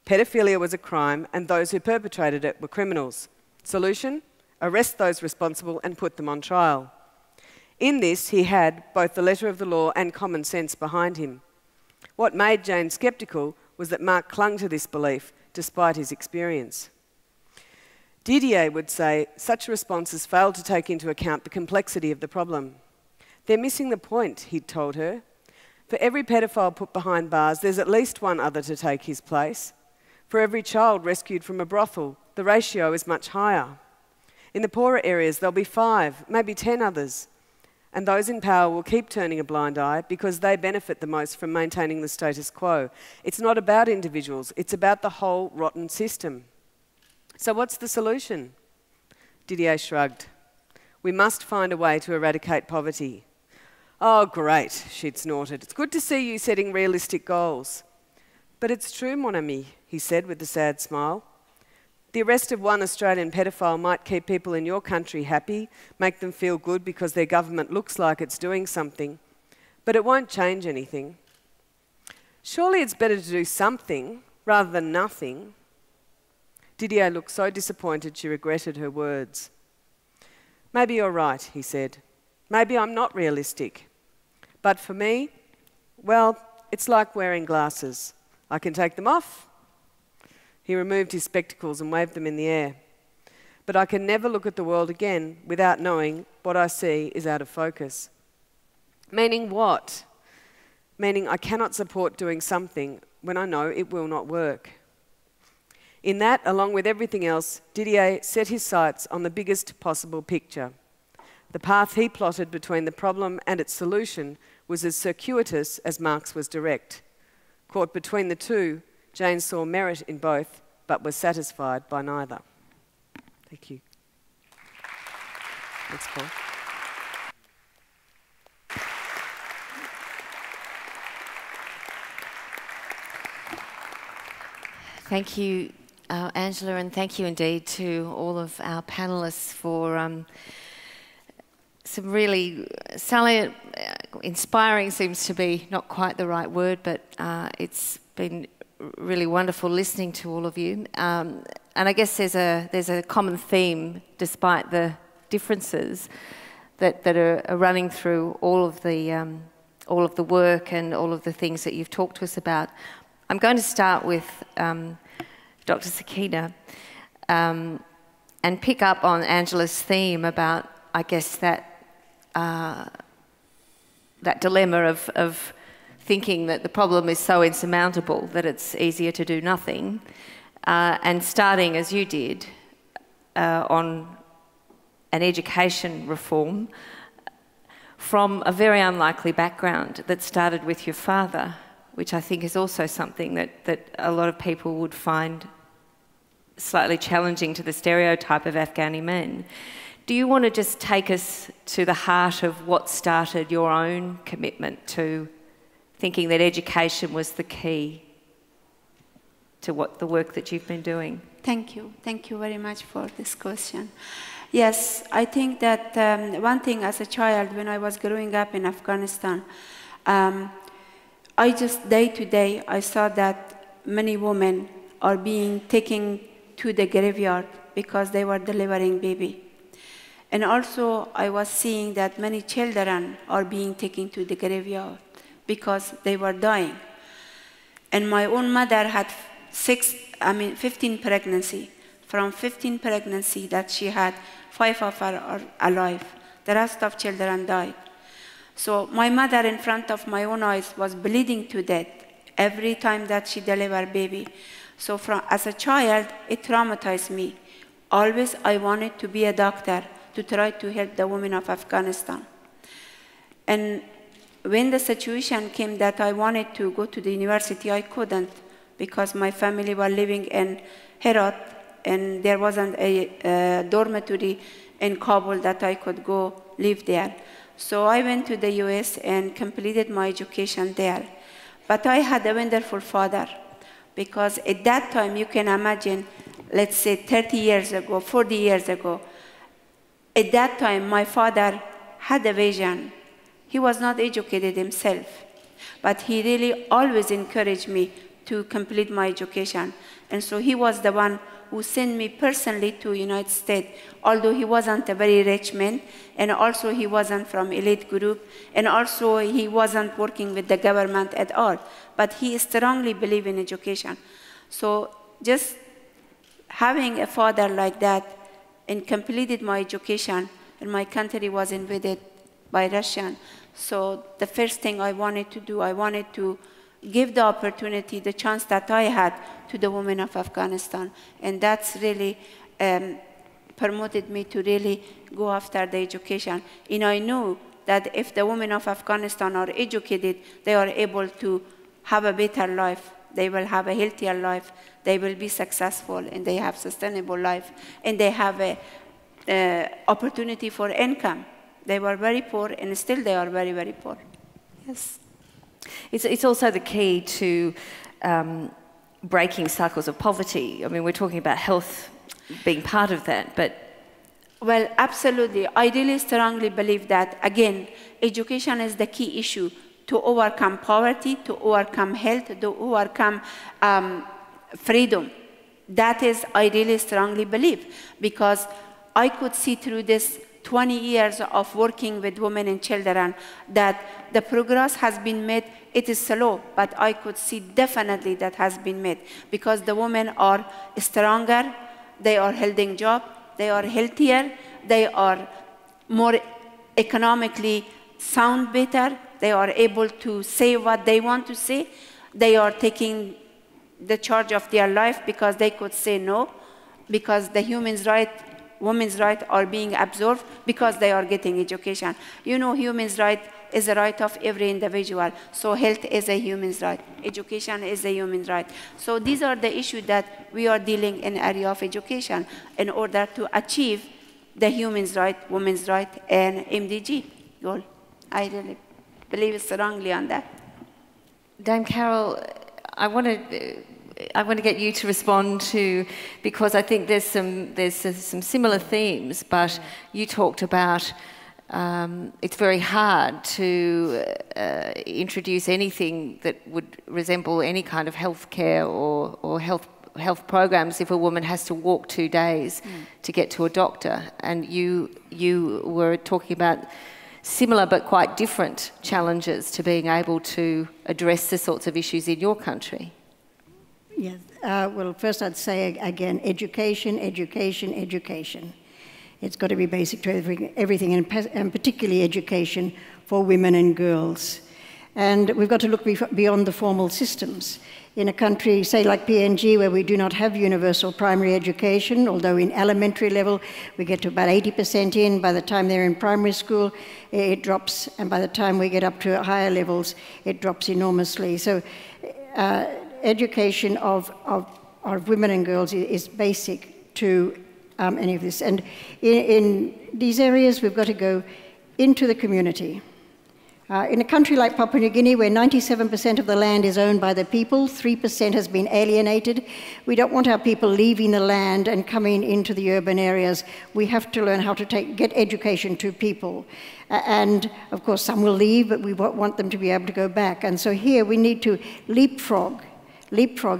Paedophilia was a crime and those who perpetrated it were criminals. Solution? Arrest those responsible and put them on trial. In this, he had both the letter of the law and common sense behind him. What made Jane sceptical was that Mark clung to this belief despite his experience. Didier would say such responses failed to take into account the complexity of the problem. They're missing the point, he'd told her. For every pedophile put behind bars, there's at least one other to take his place. For every child rescued from a brothel, the ratio is much higher. In the poorer areas, there'll be 5, maybe 10 others. And those in power will keep turning a blind eye because they benefit the most from maintaining the status quo. It's not about individuals, it's about the whole rotten system. So what's the solution? Didier shrugged. We must find a way to eradicate poverty. Oh, great, she'd snorted. It's good to see you setting realistic goals. But it's true, mon ami, he said with a sad smile. The arrest of one Australian pedophile might keep people in your country happy, make them feel good because their government looks like it's doing something, but it won't change anything. Surely it's better to do something rather than nothing. Didier looked so disappointed she regretted her words. Maybe you're right, he said. Maybe I'm not realistic. But for me, well, it's like wearing glasses. I can take them off. He removed his spectacles and waved them in the air. But I can never look at the world again without knowing what I see is out of focus. Meaning what? Meaning I cannot support doing something when I know it will not work. In that, along with everything else, Didier set his sights on the biggest possible picture. The path he plotted between the problem and its solution was as circuitous as Mark's was direct. Caught between the two, Jane saw merit in both, but was satisfied by neither. Thank you. Thanks, Paul.
Thank you, Angela, and thank you indeed to all of our panellists for some really salient, inspiring seems to be not quite the right word, but it's been really wonderful listening to all of you. And I guess there's a common theme, despite the differences, that are running through all of the work and all of the things that you've talked to us about. I'm going to start with Dr. Sakina and pick up on Angela's theme about, I guess, that dilemma of thinking that the problem is so insurmountable that it's easier to do nothing, and starting, as you did, on an education reform from a very unlikely background that started with your father, which I think is also something that a lot of people would find slightly challenging to the stereotype of Afghani men. Do you want to just take us to the heart of what started your own commitment to thinking that education was the key to the work that you've been doing?
Thank you. Thank you very much for this question. Yes, I think that one thing as a child, when I was growing up in Afghanistan, I just day to day, I saw that many women are being taken to the graveyard because they were delivering baby. And also I was seeing that many children are being taken to the graveyard because they were dying. And my own mother had 15 pregnancy. From 15 pregnancy that she had, 5 of her are alive. The rest of children died. So my mother in front of my own eyes was bleeding to death every time that she delivered baby. So as a child, it traumatized me. Always I wanted to be a doctor to try to help the women of Afghanistan. And when the situation came that I wanted to go to the university, I couldn't because my family were living in Herat and there wasn't a dormitory in Kabul that I could go live there. So I went to the US and completed my education there. But I had a wonderful father because at that time, you can imagine, let's say 30 years ago, 40 years ago, at that time, my father had a vision. He was not educated himself, but he really always encouraged me to complete my education. And so he was the one who sent me personally to United States, although he wasn't a very rich man, and also he wasn't from elite group, and also he wasn't working with the government at all, but he strongly believed in education. So just having a father like that and completed my education, and my country was invaded by Russian. So the first thing I wanted to do, I wanted to give the opportunity, the chance that I had to the women of Afghanistan. And that's really promoted me to really go after the education. And I knew that if the women of Afghanistan are educated, they are able to have a better life. They will have a healthier life. They will be successful, and they have sustainable life. And they have a opportunity for income. They were very poor, and still they are very, very poor. Yes.
It's also the key to breaking cycles of poverty. I mean, we're talking about health being part of that, but...
Well, absolutely. I really strongly believe that, again, education is the key issue to overcome poverty, to overcome health, to overcome freedom. That is, I really strongly believe, because I could see through this 20 years of working with women and children that the progress has been made. It is slow, but I could see definitely that has been made because the women are stronger, they are holding jobs, they are healthier, they are more economically sound better, they are able to say what they want to say, they are taking the charge of their life because they could say no, because the women's rights are being absorbed because they are getting education. You know, human rights is a right of every individual. So health is a human right. Education is a human right. So these are the issues that we are dealing in the area of education in order to achieve the human right, women's right, and MDG goal. I really believe strongly on that.
Dame Carroll, I want to get you to respond to, because I think there's some similar themes, but you talked about it's very hard to introduce anything that would resemble any kind of healthcare or health programs if a woman has to walk 2 days to get to a doctor. And you were talking about similar but quite different challenges to being able to address the sorts of issues in your country.
Yes. Well, first I'd say again, education, education, education. It's got to be basic to everything, and particularly education for women and girls. And we've got to look beyond the formal systems. In a country, say like PNG, where we do not have universal primary education, although in elementary level we get to about 80% in, by the time they're in primary school it drops, and by the time we get up to higher levels it drops enormously. So education of women and girls is basic to any of this. And in these areas we've got to go into the community. In a country like Papua New Guinea, where 97% of the land is owned by the people, 3% has been alienated, we don't want our people leaving the land and coming into the urban areas. We have to learn how to get education to people. And of course, some will leave, but we want them to be able to go back. And so here we need to leapfrog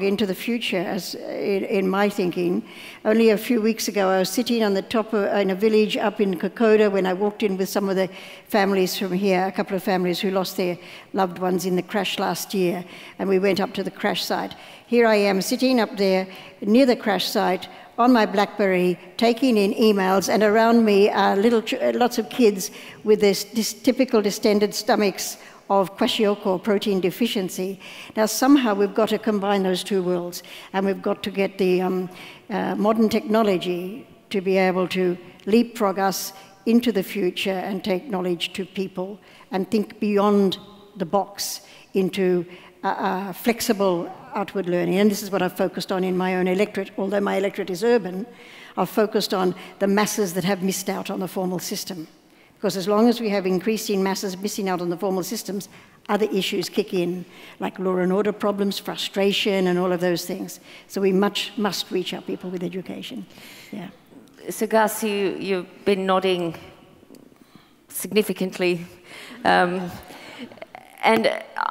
into the future, as in my thinking. Only a few weeks ago, I was sitting on the top in a village up in Kokoda when I walked in with some of the families from here, a couple of families who lost their loved ones in the crash last year, and we went up to the crash site. Here I am sitting up there near the crash site on my BlackBerry, taking in emails, and around me are lots of kids with this typical distended stomachs of kwashiorkor, protein deficiency. Now somehow we've got to combine those two worlds, and we've got to get the modern technology to be able to leapfrog us into the future and take knowledge to people and think beyond the box into flexible outward learning. And this is what I've focused on in my own electorate. Although my electorate is urban, I've focused on the masses that have missed out on the formal system. Because as long as we have increasing masses missing out on the formal systems, other issues kick in, like law and order problems, frustration, and all of those things. So we must reach our people with education. Yeah.
So Gus, you've been nodding significantly. And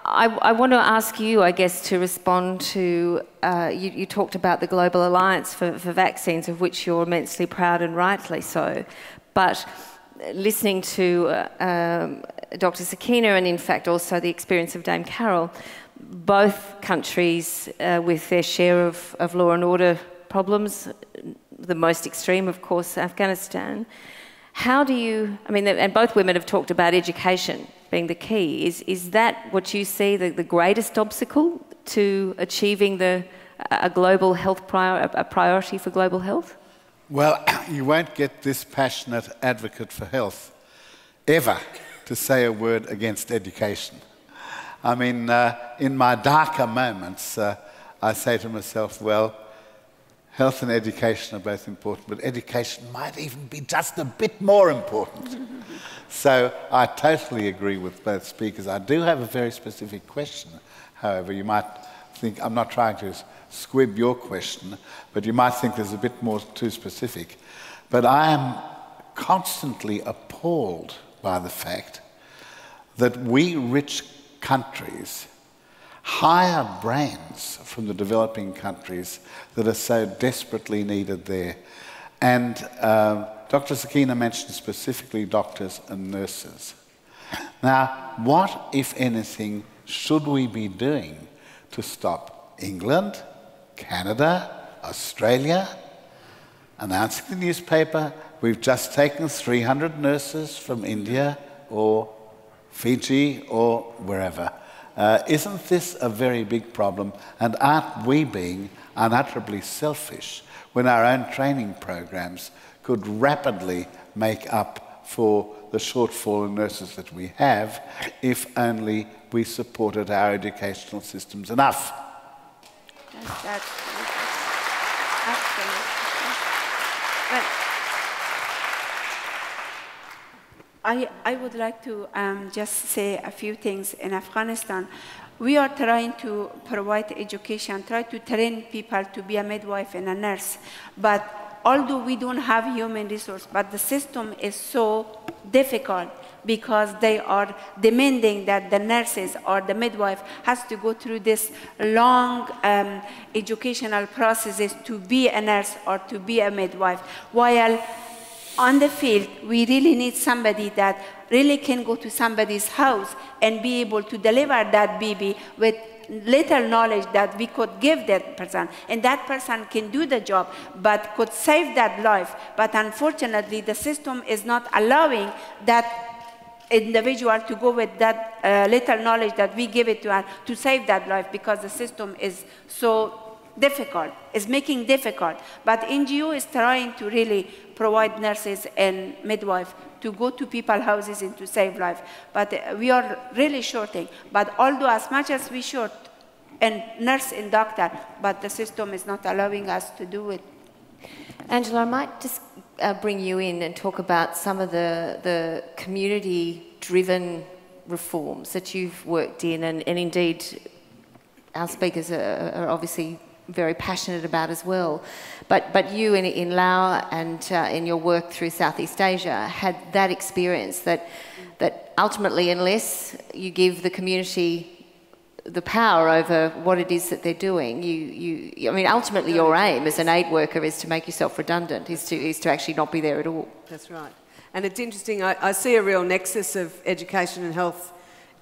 I want to ask you, I guess, to respond to, you talked about the Global Alliance for Vaccines, of which you're immensely proud, and rightly so. But listening to Dr. Sakina, and in fact also the experience of Dame Carroll, both countries with their share of law and order problems, the most extreme, of course, Afghanistan. How do you, I mean, and both women have talked about education being the key. Is that what you see the greatest obstacle to achieving a global health a priority for global health?
Well, you won't get this passionate advocate for health ever to say a word against education. I mean, in my darker moments, I say to myself, well, health and education are both important, but education might even be just a bit more important. So I totally agree with both speakers. I do have a very specific question, however. You might think, I'm not trying to squib your question, but you might think there's a bit more too specific. But I am constantly appalled by the fact that we rich countries hire brains from the developing countries that are so desperately needed there. And Dr. Sakina mentioned specifically doctors and nurses. Now, what, if anything, should we be doing to stop England, Canada, Australia announcing in the newspaper, we've just taken 300 nurses from India or Fiji or wherever? Isn't this a very big problem? And aren't we being unutterably selfish when our own training programs could rapidly make up for the shortfall in nurses that we have if only we supported our educational systems enough?
That's absolutely. Well, I would like to just say a few things. In Afghanistan, we are trying to provide education, try to train people to be a midwife and a nurse. But although we don't have human resource, but the system is so difficult because they are demanding that the nurses or the midwife has to go through this long educational processes to be a nurse or to be a midwife. While on the field, we really need somebody that really can go to somebody's house and be able to deliver that baby with little knowledge that we could give that person. And that person can do the job, but could save that life. But unfortunately, the system is not allowing that individual to go with that little knowledge that we give it to her to save that life, because the system is so difficult, is making difficult. But NGO is trying to really provide nurses and midwives to go to people's houses and to save life. But we are really shorting. But although as much as we short, and nurse and doctor, but the system is not allowing us to do it.
Angela, I might just bring you in and talk about some of the community-driven reforms that you've worked in, and indeed our speakers are obviously very passionate about as well. But you in Laos and in your work through Southeast Asia had that experience that ultimately, unless you give the community the power over what it is that they're doing, I mean, ultimately your aim as an aid worker is to make yourself redundant, is to actually not be there at all.
That's right. And it's interesting, I see a real nexus of education and health.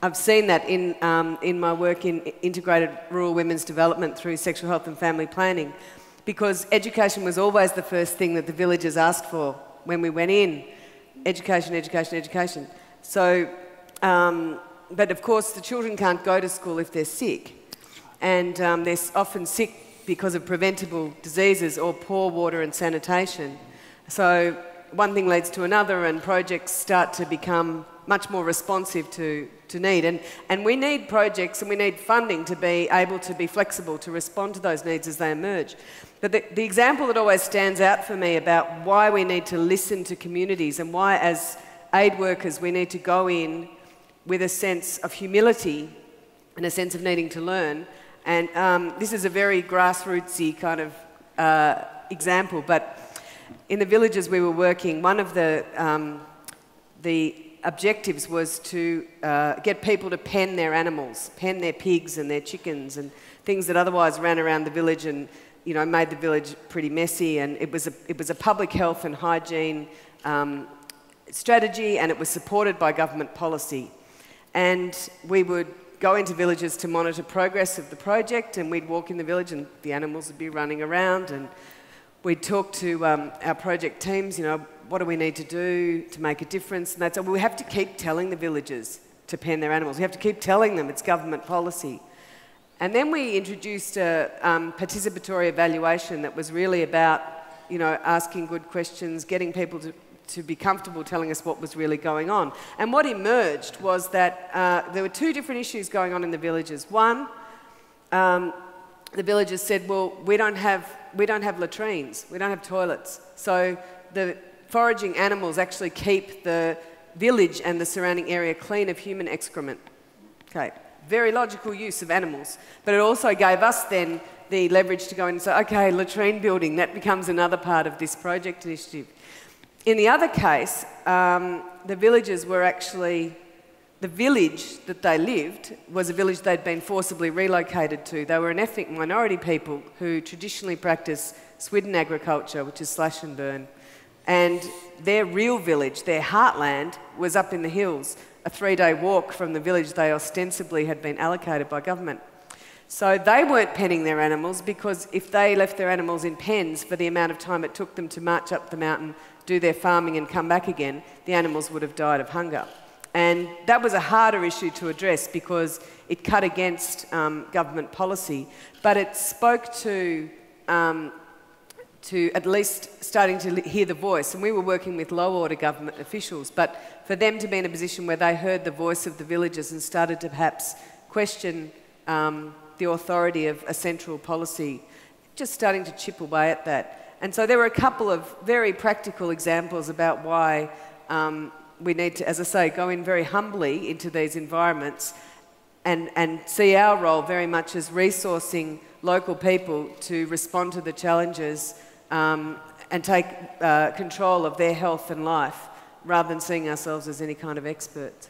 I've seen that in my work in integrated rural women's development through sexual health and family planning, because education was always the first thing that the villagers asked for when we went in. Education, education, education. So, but of course the children can't go to school if they're sick, and they're often sick because of preventable diseases or poor water and sanitation. So one thing leads to another, and projects start to become much more responsive to need. And we need projects and we need funding to be able to be flexible to respond to those needs as they emerge. But the example that always stands out for me about why we need to listen to communities and why as aid workers we need to go in with a sense of humility and a sense of needing to learn. And this is a very grassrootsy kind of example, but in the villages we were working, one of the objectives was to get people to pen their animals, pen their pigs and their chickens and things that otherwise ran around the village and, you know, made the village pretty messy. And it was a public health and hygiene strategy, and it was supported by government policy. And we would go into villages to monitor progress of the project, and we'd walk in the village and the animals would be running around, and we'd talk to our project teams, you know, what do we need to do to make a difference? And they'd say, well, we have to keep telling the villagers to pen their animals. We have to keep telling them it's government policy. And then we introduced a participatory evaluation that was really about, you know, asking good questions, getting people to be comfortable telling us what was really going on. And what emerged was that there were two different issues going on in the villages. One, the villagers said, well, we don't have latrines, we don't have toilets. So the foraging animals actually keep the village and the surrounding area clean of human excrement. Okay, very logical use of animals. But it also gave us then the leverage to go in and say, okay, latrine building, that becomes another part of this project initiative. In the other case, the villagers were actually, the village that they lived was a village they'd been forcibly relocated to. They were an ethnic minority people who traditionally practice Swidden agriculture, which is slash and burn. And their real village, their heartland, was up in the hills, a 3-day walk from the village they ostensibly had been allocated by government. So they weren't penning their animals, because if they left their animals in pens for the amount of time it took them to march up the mountain, do their farming and come back again, the animals would have died of hunger. And that was a harder issue to address because it cut against government policy, but it spoke to at least starting to hear the voice. And we were working with low-order government officials, but for them to be in a position where they heard the voice of the villagers and started to perhaps question the authority of a central policy, just starting to chip away at that. And so there were a couple of very practical examples about why we need to, as I say, go in very humbly into these environments and see our role very much as resourcing local people to respond to the challenges and take control of their health and life, rather than seeing ourselves as any kind of experts.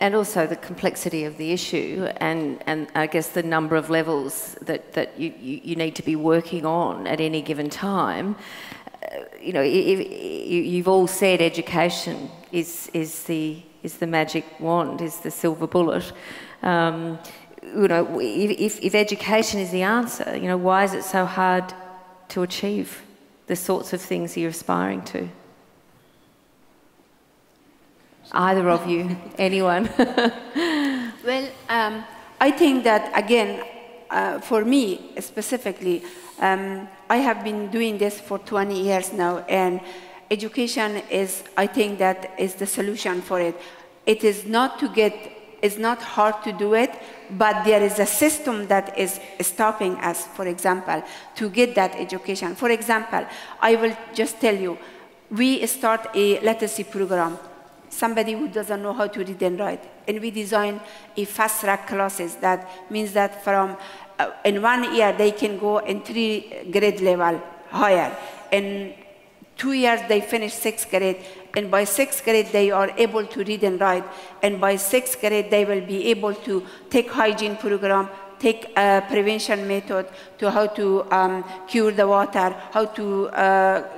And also the complexity of the issue and I guess the number of levels that you need to be working on at any given time. You know, you've all said education is the magic wand, is the silver bullet. You know, if education is the answer, you know, why is it so hard to achieve the sorts of things you're aspiring to? Either of you, anyone?
Well, I think that, again, for me specifically, I have been doing this for 20 years now, and education is, I think, that is the solution for it. It is not it's not hard to do it, but there is a system that is stopping us, for example, to get that education. For example, I will just tell you, we start a literacy program. Somebody who doesn't know how to read and write, and we design a fast-track classes. That means that from in 1 year they can go in 3 grade level higher. In 2 years they finish 6th grade, and by 6th grade they are able to read and write, and by 6th grade they will be able to take hygiene program, take a prevention method to how to cure the water, how to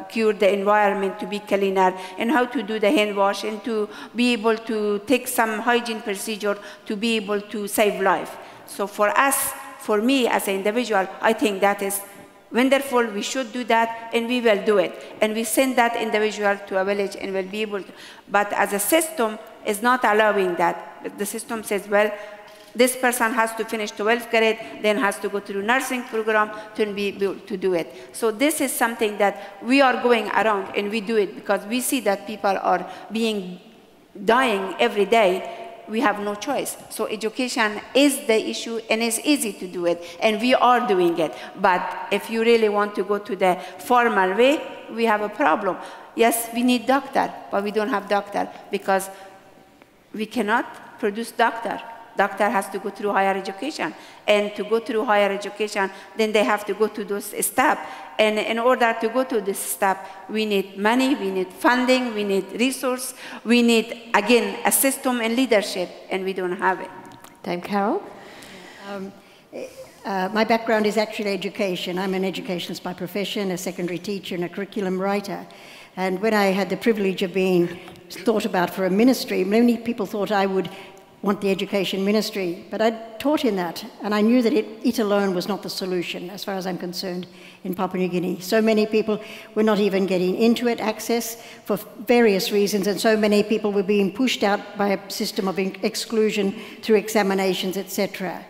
cure the environment to be cleaner, and how to do the hand wash, and to be able to take some hygiene procedure to be able to save life. So for us, for me as an individual, I think that is wonderful. We should do that, and we will do it. And we send that individual to a village and will be able to. But as a system is not allowing that. The system says, well, this person has to finish 12th grade, then has to go through nursing program to be able to do it. So this is something that we are going around, and we do it because we see that people are dying every day. We have no choice. So education is the issue, and it's easy to do it, and we are doing it. But if you really want to go to the formal way, we have a problem. Yes, we need doctor, but we don't have doctor because we cannot produce doctor. Doctor has to go through higher education, and to go through higher education, then they have to go to those steps. And in order to go to this step, we need money, we need funding, we need resource, we need, again, a system and leadership, and we don't have it.
Dame Carroll?
My background is actually education. I'm an educationist by profession, a secondary teacher and a curriculum writer. And when I had the privilege of being thought about for a ministry, many people thought I would want the education ministry, but I taught in that, and I knew that it alone was not the solution, as far as I'm concerned, in Papua New Guinea. So many people were not even getting into it, access, for various reasons, and so many people were being pushed out by a system of exclusion through examinations, etc.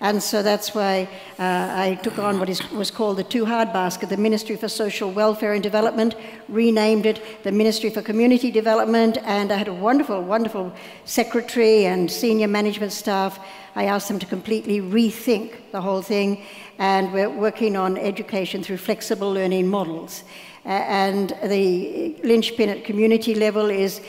And so that's why I took on what was called the Too Hard Basket, the Ministry for Social Welfare and Development, renamed it the Ministry for Community Development, and I had a wonderful, wonderful secretary and senior management staff. I asked them to completely rethink the whole thing, and we're working on education through flexible learning models. And the linchpin at community level is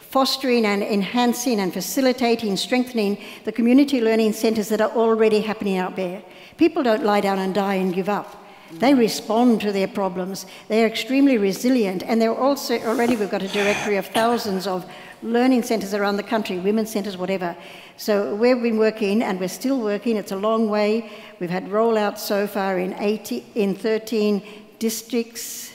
fostering and enhancing and facilitating, strengthening the community learning centres that are already happening out there. People don't lie down and die and give up. They respond to their problems. They're extremely resilient, and they're also, already we've got a directory of thousands of learning centres around the country, women's centres, whatever. So we've been working, and we're still working. It's a long way. We've had rollouts so far in 13 districts,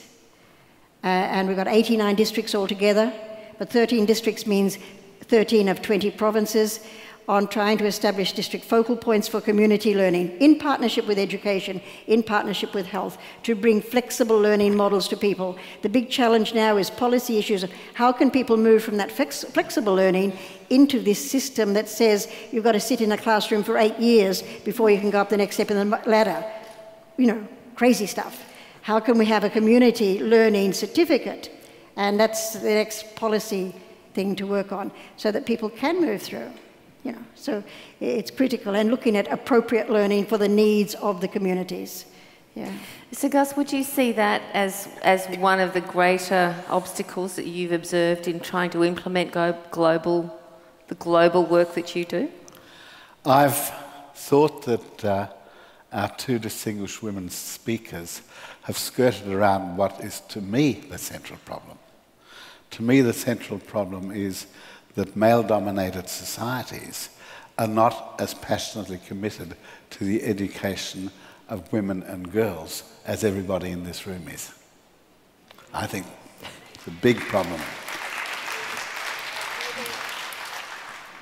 and we've got 89 districts altogether. But 13 districts means 13 of 20 provinces, on trying to establish district focal points for community learning in partnership with education, in partnership with health, to bring flexible learning models to people. The big challenge now is policy issues of how can people move from that flexible learning into this system that says you've got to sit in a classroom for 8 years before you can go up the next step in the ladder. You know, crazy stuff. How can we have a community learning certificate? And that's the next policy thing to work on, so that people can move through. You know, so it's critical, and looking at appropriate learning for the needs of the communities. Yeah.
So Gus, would you see that as one of the greater obstacles that you've observed in trying to implement the global work that you do?
I've thought that our two distinguished women speakers have skirted around what is, to me, the central problem. To me, the central problem is that male-dominated societies are not as passionately committed to the education of women and girls as everybody in this room is. I think it's a big problem.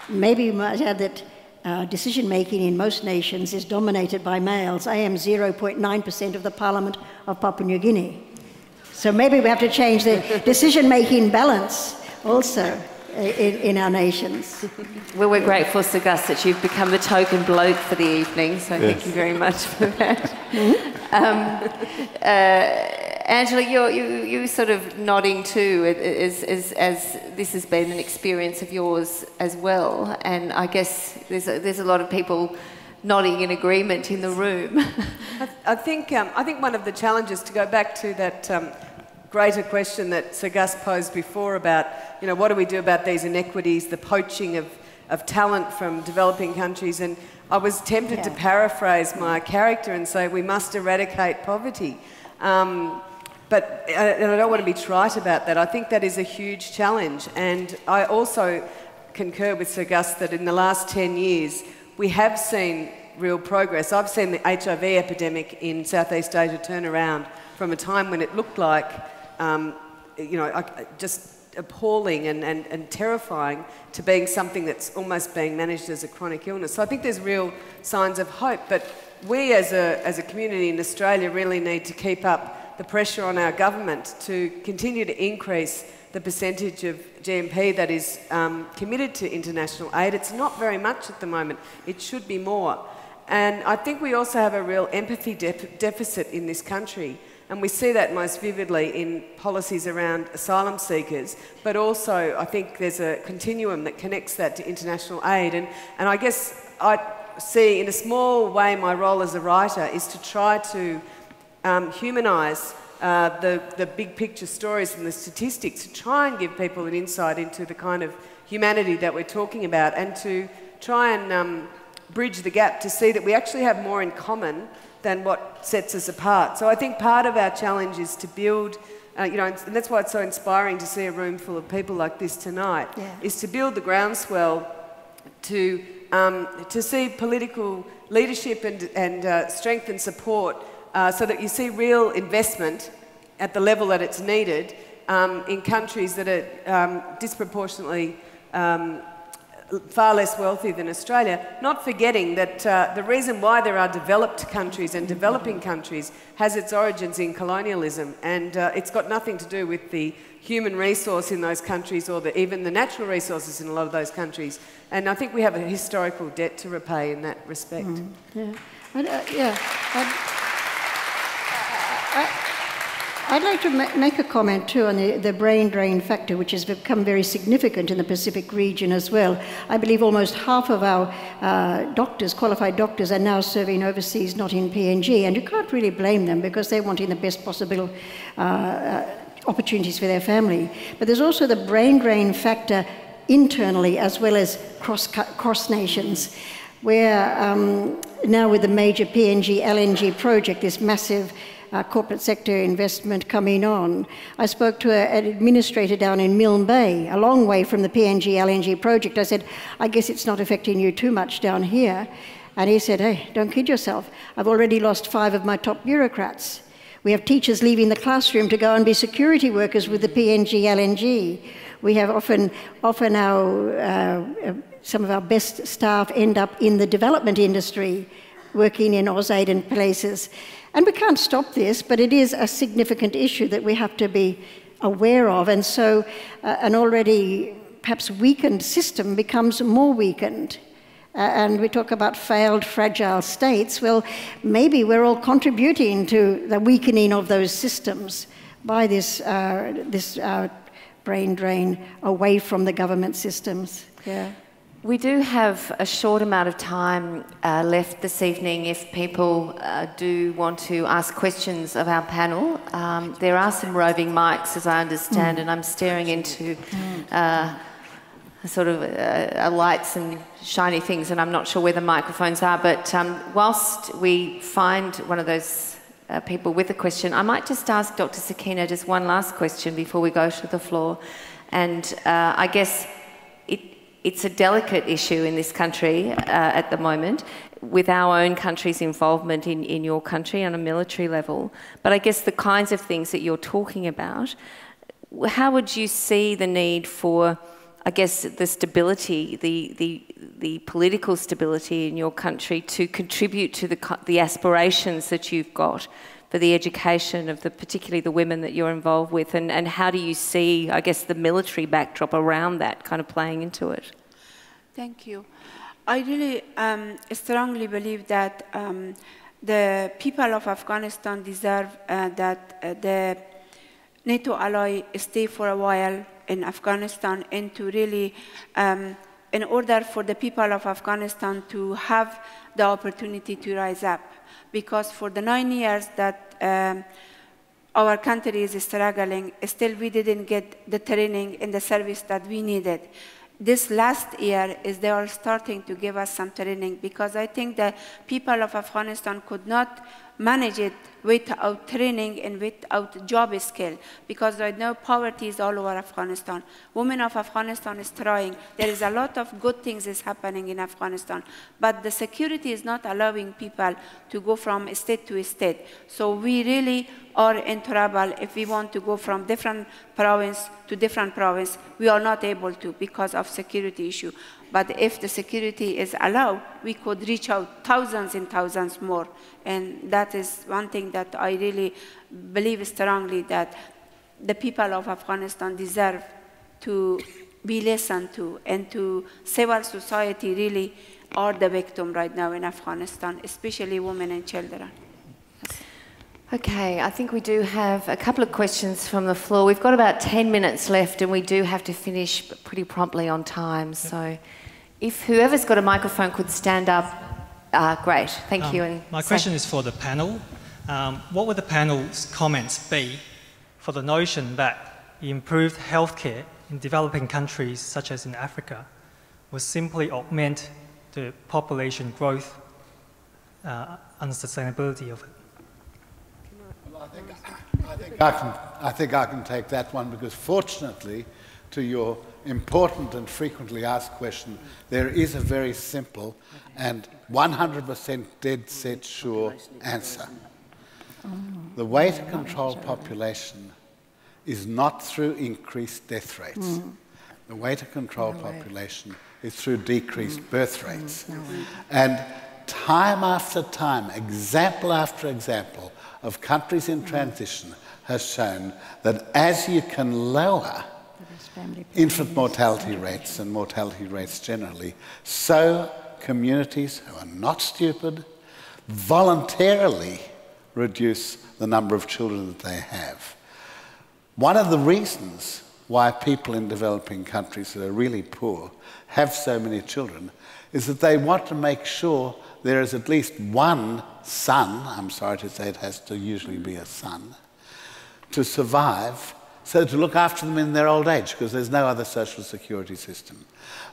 Maybe we might add that decision-making in most nations is dominated by males. I am 0.9% of the Parliament of Papua New Guinea. So maybe we have to change the decision-making balance also. in our nations.
Well, we're grateful, Sir Gus, that you've become the token bloke for the evening, so thank you very much for that. Angela, you're sort of nodding too, as this has been an experience of yours as well, and I guess there's a lot of people nodding in agreement in the room.
I think one of the challenges, to go back to that greater question that Sir Gus posed before about, what do we do about these inequities, the poaching of talent from developing countries, and I was tempted to paraphrase my character and say we must eradicate poverty. But I don't want to be trite about that. I think that is a huge challenge, and I also concur with Sir Gus that in the last 10 years we have seen real progress. I've seen the HIV epidemic in Southeast Asia turn around from a time when it looked like, just appalling and terrifying to being something that's almost being managed as a chronic illness. So I think there's real signs of hope, but we as a community in Australia really need to keep up the pressure on our government to continue to increase the percentage of GMP that is committed to international aid. It's not very much at the moment. It should be more. And I think we also have a real empathy deficit in this country. And we see that most vividly in policies around asylum seekers, but also I think there's a continuum that connects that to international aid. And I guess I see in a small way my role as a writer is to try to humanise the big picture stories and the statistics, to try and give people an insight into the kind of humanity that we're talking about, and to try and bridge the gap to see that we actually have more in common than what sets us apart. So I think part of our challenge is to build, and that's why it's so inspiring to see a room full of people like this tonight, is to build the groundswell to see political leadership and strength and support so that you see real investment at the level that it's needed in countries that are disproportionately far less wealthy than Australia, not forgetting that the reason why there are developed countries and developing countries has its origins in colonialism, and it's got nothing to do with the human resource in those countries or even the natural resources in a lot of those countries. And I think we have a historical debt to repay in that respect.
I'd like to make a comment too on the brain drain factor, which has become very significant in the Pacific region as well. I believe almost half of our doctors, qualified doctors, are now serving overseas, not in PNG, and you can't really blame them because they're wanting the best possible opportunities for their family. But there's also the brain drain factor internally as well as cross nations, where now with the major PNG LNG project, this massive corporate sector investment coming on. I spoke to an administrator down in Milne Bay, a long way from the PNG LNG project. I said, I guess it's not affecting you too much down here. And he said, hey, don't kid yourself. I've already lost 5 of my top bureaucrats. We have teachers leaving the classroom to go and be security workers with the PNG LNG. We have often some of our best staff end up in the development industry, working in AusAid and places. And we can't stop this, but it is a significant issue that we have to be aware of. And so an already perhaps weakened system becomes more weakened. And we talk about failed, fragile states. Well, maybe we're all contributing to the weakening of those systems by this brain drain away from the government systems. Yeah.
We do have a short amount of time left this evening if people do want to ask questions of our panel. There are some roving mics, as I understand, and I'm staring into sort of lights and shiny things, and I'm not sure where the microphones are. But whilst we find one of those people with a question, I might just ask Dr. Sakina just one last question before we go to the floor. And I guess it's a delicate issue in this country at the moment, with our own country's involvement in your country on a military level. But I guess the kinds of things that you're talking about, how would you see the need for, I guess, the stability, the political stability in your country to contribute to the aspirations that you've got for the education of particularly the women that you're involved with, and how do you see, I guess, the military backdrop around that kind of playing into it?
Thank you. I really strongly believe that the people of Afghanistan deserve that the NATO ally stay for a while in Afghanistan, and to really, in order for the people of Afghanistan to have the opportunity to rise up. Because for the 9 years that our country is struggling, still we didn't get the training and the service that we needed. This last year they are starting to give us some training, because I think the people of Afghanistan could not manage it without training and without job skill, because right now poverty is all over Afghanistan. Women of Afghanistan is trying. There is a lot of good things is happening in Afghanistan, but the security is not allowing people to go from state to state. So we really are in trouble if we want to go from different province to different province. We are not able to because of security issue. But if the security is allowed, we could reach out thousands and thousands more. And that is one thing that I really believe strongly, that the people of Afghanistan deserve to be listened to, and to civil society really are the victim right now in Afghanistan, especially women and children.
Okay, I think we do have a couple of questions from the floor. We've got about 10 minutes left, and we do have to finish pretty promptly on time. So if whoever's got a microphone could stand up, great. Thank you. And
my question is for the panel. What would the panel's comments be for the notion that improved healthcare in developing countries, such as in Africa, will simply augment the population growth and sustainability of it?
I think I can take that one, because fortunately, to your important and frequently asked question, there is a very simple and 100% dead set sure answer. The way to control population is not through increased death rates. The way to control population is through decreased birth rates. And time after time, example after example of countries in transition has shown that as you can lower infant mortality rates and mortality rates generally, so communities who are not stupid voluntarily reduce the number of children that they have. One of the reasons why people in developing countries that are really poor have so many children is that they want to make sure there is at least one son, I'm sorry to say it has to usually be a son, to survive, so to look after them in their old age, because there's no other social security system.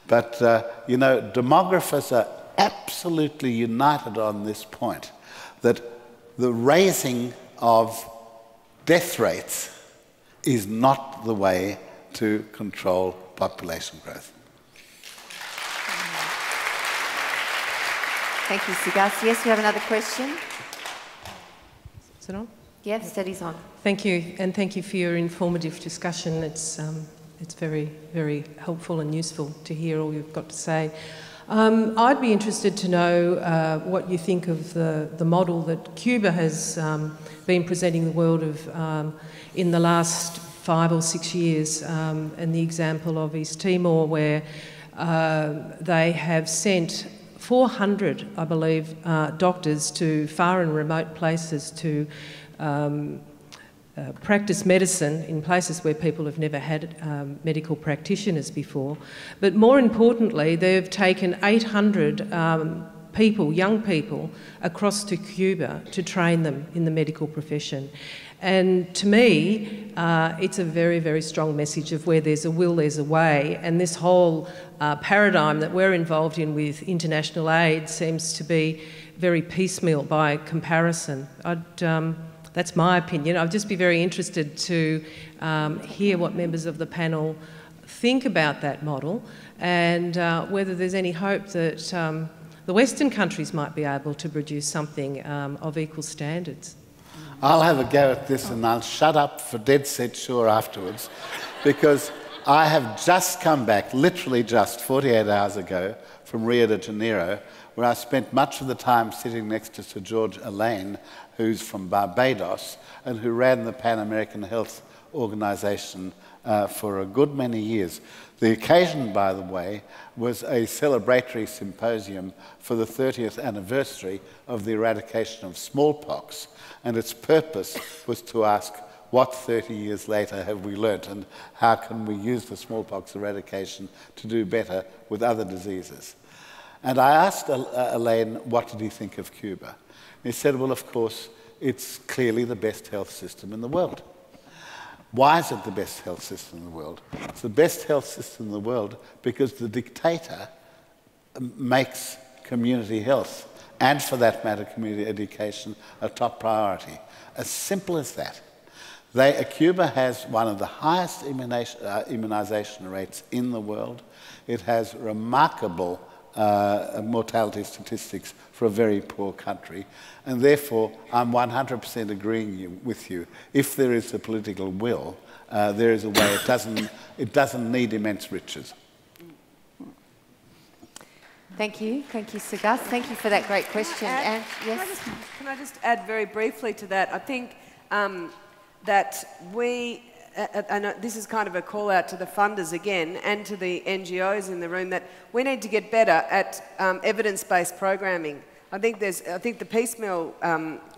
But, you know, demographers are absolutely united on this point, that the raising of death rates is not the way to control population growth.
Thank you, Sigas. Yes, we have another question.
Is it on?
Yes, steady's on.
Thank you, and thank you for your informative discussion. It's very, very helpful and useful to hear all you've got to say. I'd be interested to know what you think of the model that Cuba has been presenting the world of in the last 5 or 6 years, and the example of East Timor, where they have sent 400, I believe, doctors to far and remote places to practice medicine in places where people have never had medical practitioners before. But more importantly, they've taken 800 people, young people, across to Cuba to train them in the medical profession. And to me, it's a very, very strong message of where there's a will, there's a way. And this whole paradigm that we're involved in with international aid seems to be very piecemeal by comparison. That's my opinion. I'd just be very interested to hear what members of the panel think about that model, and whether there's any hope that the Western countries might be able to produce something of equal standards.
I'll have a go at this and I'll shut up for dead set sure afterwards, because I have just come back, literally just 48 hours ago, from Rio de Janeiro, where I spent much of the time sitting next to Sir George Allain, who's from Barbados, and who ran the Pan American Health Organization for a good many years. The occasion, by the way, was a celebratory symposium for the 30th anniversary of the eradication of smallpox, and its purpose was to ask, what 30 years later have we learnt, and how can we use the smallpox eradication to do better with other diseases? And I asked Elaine, what did he think of Cuba? He said, well, of course, it's clearly the best health system in the world. Why is it the best health system in the world? It's the best health system in the world because the dictator makes community health, and for that matter, community education, a top priority. As simple as that. Cuba has one of the highest immunization rates in the world. It has remarkable mortality statistics for a very poor country, and therefore I'm 100% agreeing with you. If there is the political will, there is a way. It doesn't need immense riches.
Thank you, Sir Gus. Thank you for that great question. And yes,
can I just add very briefly to that? I think that we. And this is kind of a call out to the funders again and to the NGOs in the room, that we need to get better at evidence-based programming. I think the piecemeal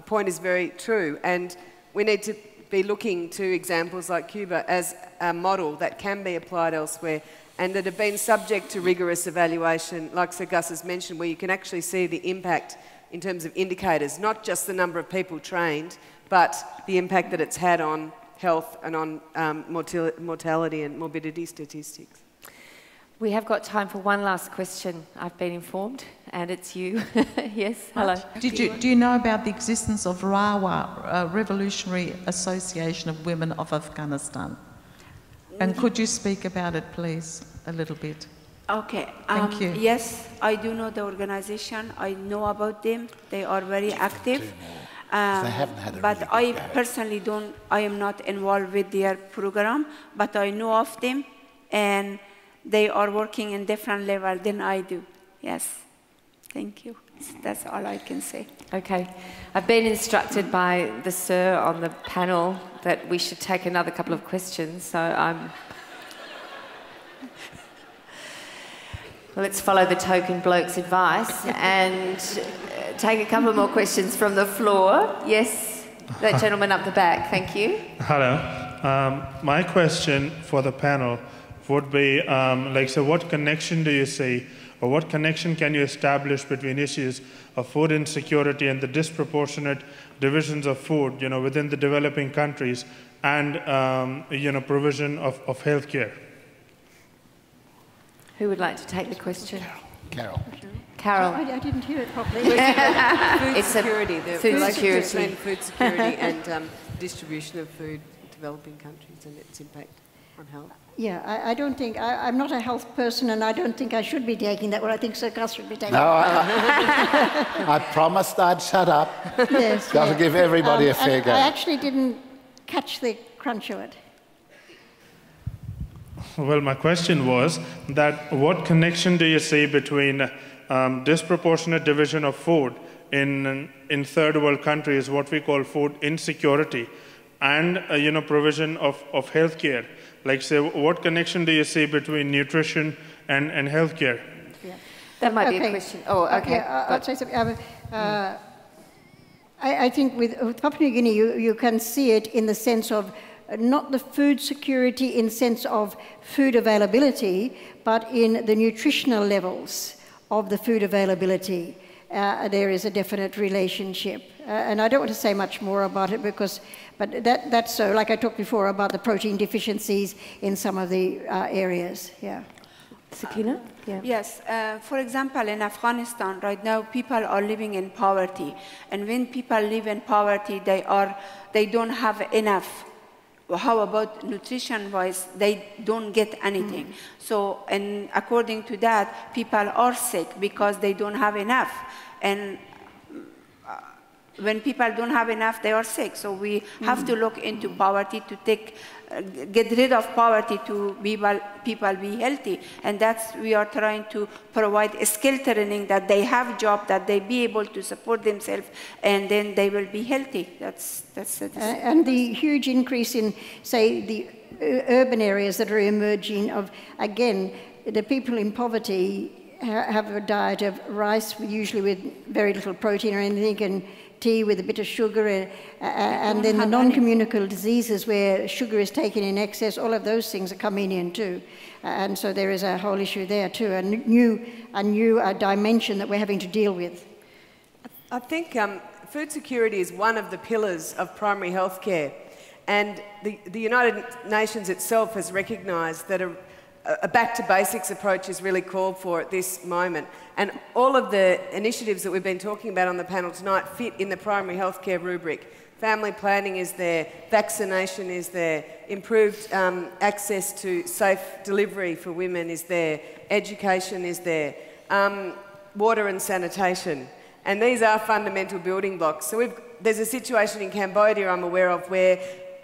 point is very true, and we need to be looking to examples like Cuba as a model that can be applied elsewhere and that have been subject to rigorous evaluation, like Sir Gus has mentioned, where you can actually see the impact in terms of indicators, not just the number of people trained, but the impact that it's had on health and on mortality and morbidity statistics.
we have got time for one last question, I've been informed, and it's you. Yes, hello.
Do you know about the existence of RAWA, Revolutionary Association of Women of Afghanistan? And could you speak about it, please, a little bit?
Okay.
Thank you.
Yes, I do know the organization. I know about them. They are very active. But I personally don't, I am not involved with their program, but I know of them, and they are working in different level than I do. Yes. Thank you. That's all I can say.
Okay. I've been instructed by the Sir on the panel that we should take another couple of questions, so let's follow the token bloke's advice and take a couple more questions from the floor. Yes, that gentleman up the back, thank you.
Hello. My question for the panel would be, so what connection do you see, or what connection can you establish between issues of food insecurity and the disproportionate divisions of food, within the developing countries and, provision of healthcare?
Who would like to take the question?
Carroll.
Carroll.
I didn't hear it properly.
Food security, the
food
relationship
security.
between food security and distribution of food in developing countries and its impact on health.
Yeah, I don't think, I'm not a health person, and I don't think I should be taking that one. I think Sir Gus should be taking
No,
that.
I promised I'd shut up.
Yes.
Got to give everybody a fair go.
I actually didn't catch the crunch of it.
Well, my question was that what connection do you see between disproportionate division of food in third world countries, what we call food insecurity, and provision of healthcare? Like, say, what connection do you see between nutrition and healthcare?
Yeah. That might be a question. Oh, okay.
I'll say something. I think with Papua New Guinea, you can see it in the sense of not the food security in sense of food availability, but in the nutritional levels of the food availability. There is a definite relationship. And I don't want to say much more about it but that's so, like I talked before about the protein deficiencies in some of the areas, yeah.
Sakina? Yeah.
Yes, for example, in Afghanistan right now, people are living in poverty. And when people live in poverty, they don't have enough. How about nutrition-wise? They don't get anything. So, and according to that, people are sick because they don't have enough. And When people don't have enough, they are sick. So we have to look into poverty to get rid of poverty to people be healthy. And that's, we are trying to provide a skill training that they have job, that they be able to support themselves, and then they will be healthy. That's it.
And the huge increase in, say, the urban areas that are emerging of, again, the people in poverty have a diet of rice, usually with very little protein or anything, and tea with a bit of sugar, and then the non-communicable diseases where sugar is taken in excess, all of those things are coming in too. And so there is a whole issue there too, a new dimension that we're having to deal with.
I think food security is one of the pillars of primary health care, and the United Nations itself has recognised that a back-to-basics approach is really called for at this moment. And all of the initiatives that we've been talking about on the panel tonight fit in the primary health care rubric. Family planning is there, vaccination is there, improved access to safe delivery for women is there, education is there, water and sanitation. And these are fundamental building blocks. So there's a situation in Cambodia I'm aware of where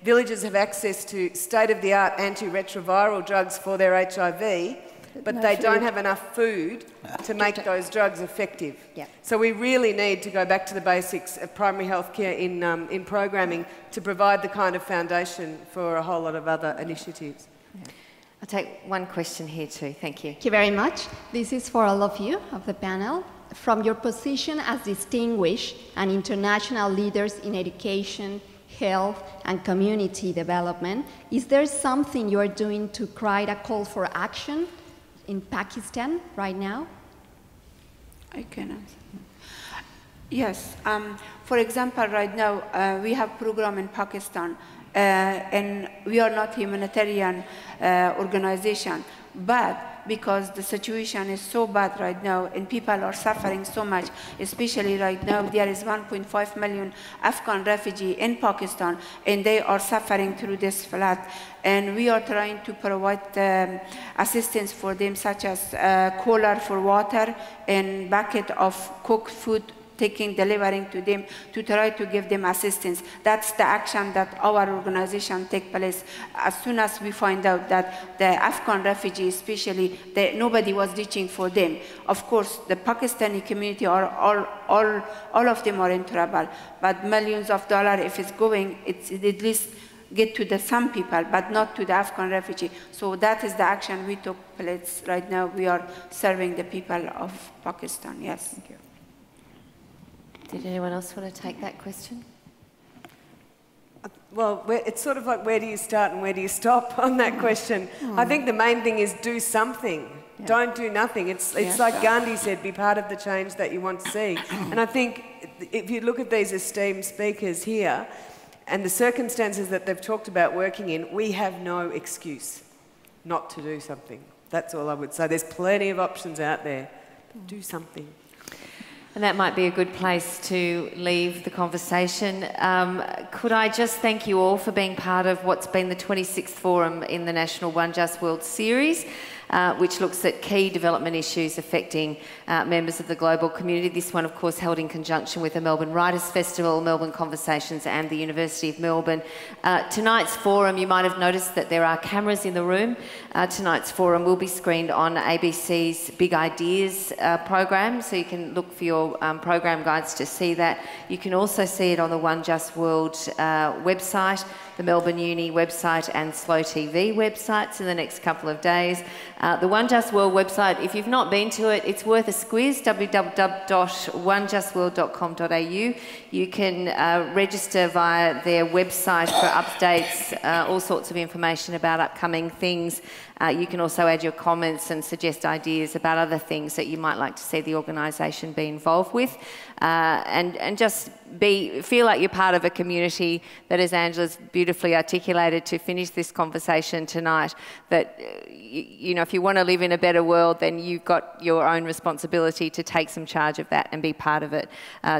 villages have access to state-of-the-art antiretroviral drugs for their HIV, but they don't have enough food to make those drugs effective.
Yeah.
So we really need to go back to the basics of primary health care in programming to provide the kind of foundation for a whole lot of other initiatives.
I'll take one question here too. Thank you.
Thank you very much. This is for all of you of the panel. From your position as distinguished and international leaders in education, health and community development, is there something you are doing to create a call for action in Pakistan right now?
I can answer. Yes. For example, right now we have a program in Pakistan, and we are not a humanitarian organization, but because the situation is so bad right now and people are suffering so much, especially right now there is 1.5 million Afghan refugees in Pakistan and they are suffering through this flood. And we are trying to provide assistance for them, such as cooler for water and bucket of cooked food, delivering to them to try to give them assistance. That's the action that our organization takes place. As soon as we find out that the Afghan refugees, especially, nobody was reaching for them. Of course, the Pakistani community are all of them are in trouble. But millions of dollars, if it's going, it's at least get to some people, but not to the Afghan refugee. So that is the action we took place right now. We are serving the people of Pakistan. Yes. Thank you.
Did anyone else want to take that question?
Well, it's sort of like, where do you start and where do you stop on that question? I think the main thing is do something. Yeah. Don't do nothing. It's like Gandhi said, be part of the change that you want to see. And I think if you look at these esteemed speakers here and the circumstances that they've talked about working in, we have no excuse not to do something. That's all I would say. There's plenty of options out there. Do something.
And that might be a good place to leave the conversation. Could I just thank you all for being part of what's been the 26th forum in the National One Just World series, which looks at key development issues affecting members of the global community. This one, of course, held in conjunction with the Melbourne Writers Festival, Melbourne Conversations and the University of Melbourne. Tonight's forum, you might have noticed that there are cameras in the room. Tonight's forum will be screened on ABC's Big Ideas program, so you can look for your program guides to see that. You can also see it on the One Just World website, the Melbourne Uni website and Slow TV websites in the next couple of days. The One Just World website, if you've not been to it, it's worth a squiz, www.onejustworld.com.au. You can register via their website for updates, all sorts of information about upcoming things. You can also add your comments and suggest ideas about other things that you might like to see the organisation be involved with. And just feel like you're part of a community that, as Angela's beautifully articulated to finish this conversation tonight, that you know, if you want to live in a better world, then you've got your own responsibility to take some charge of that and be part of it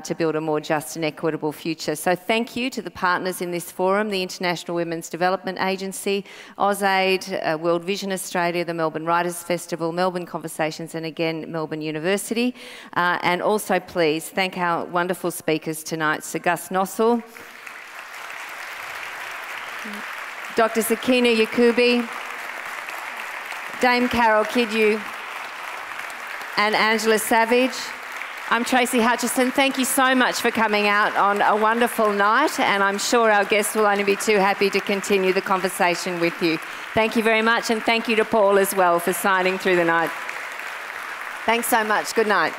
to build a more just and equitable future. So thank you to the partners in this forum, the International Women's Development Agency, AusAid, World Vision Australia, the Melbourne Writers Festival, Melbourne Conversations and again Melbourne University. And also please thank our wonderful speakers tonight. tonight, Sir Gus Nossel, Dr. Sakina Yacouba, Dame Carroll Kidyu, and Angela Savage. I'm Tracy Hutchison. Thank you so much for coming out on a wonderful night, and I'm sure our guests will only be too happy to continue the conversation with you. Thank you very much, and thank you to Paul as well for signing through the night. Thanks so much. Good night.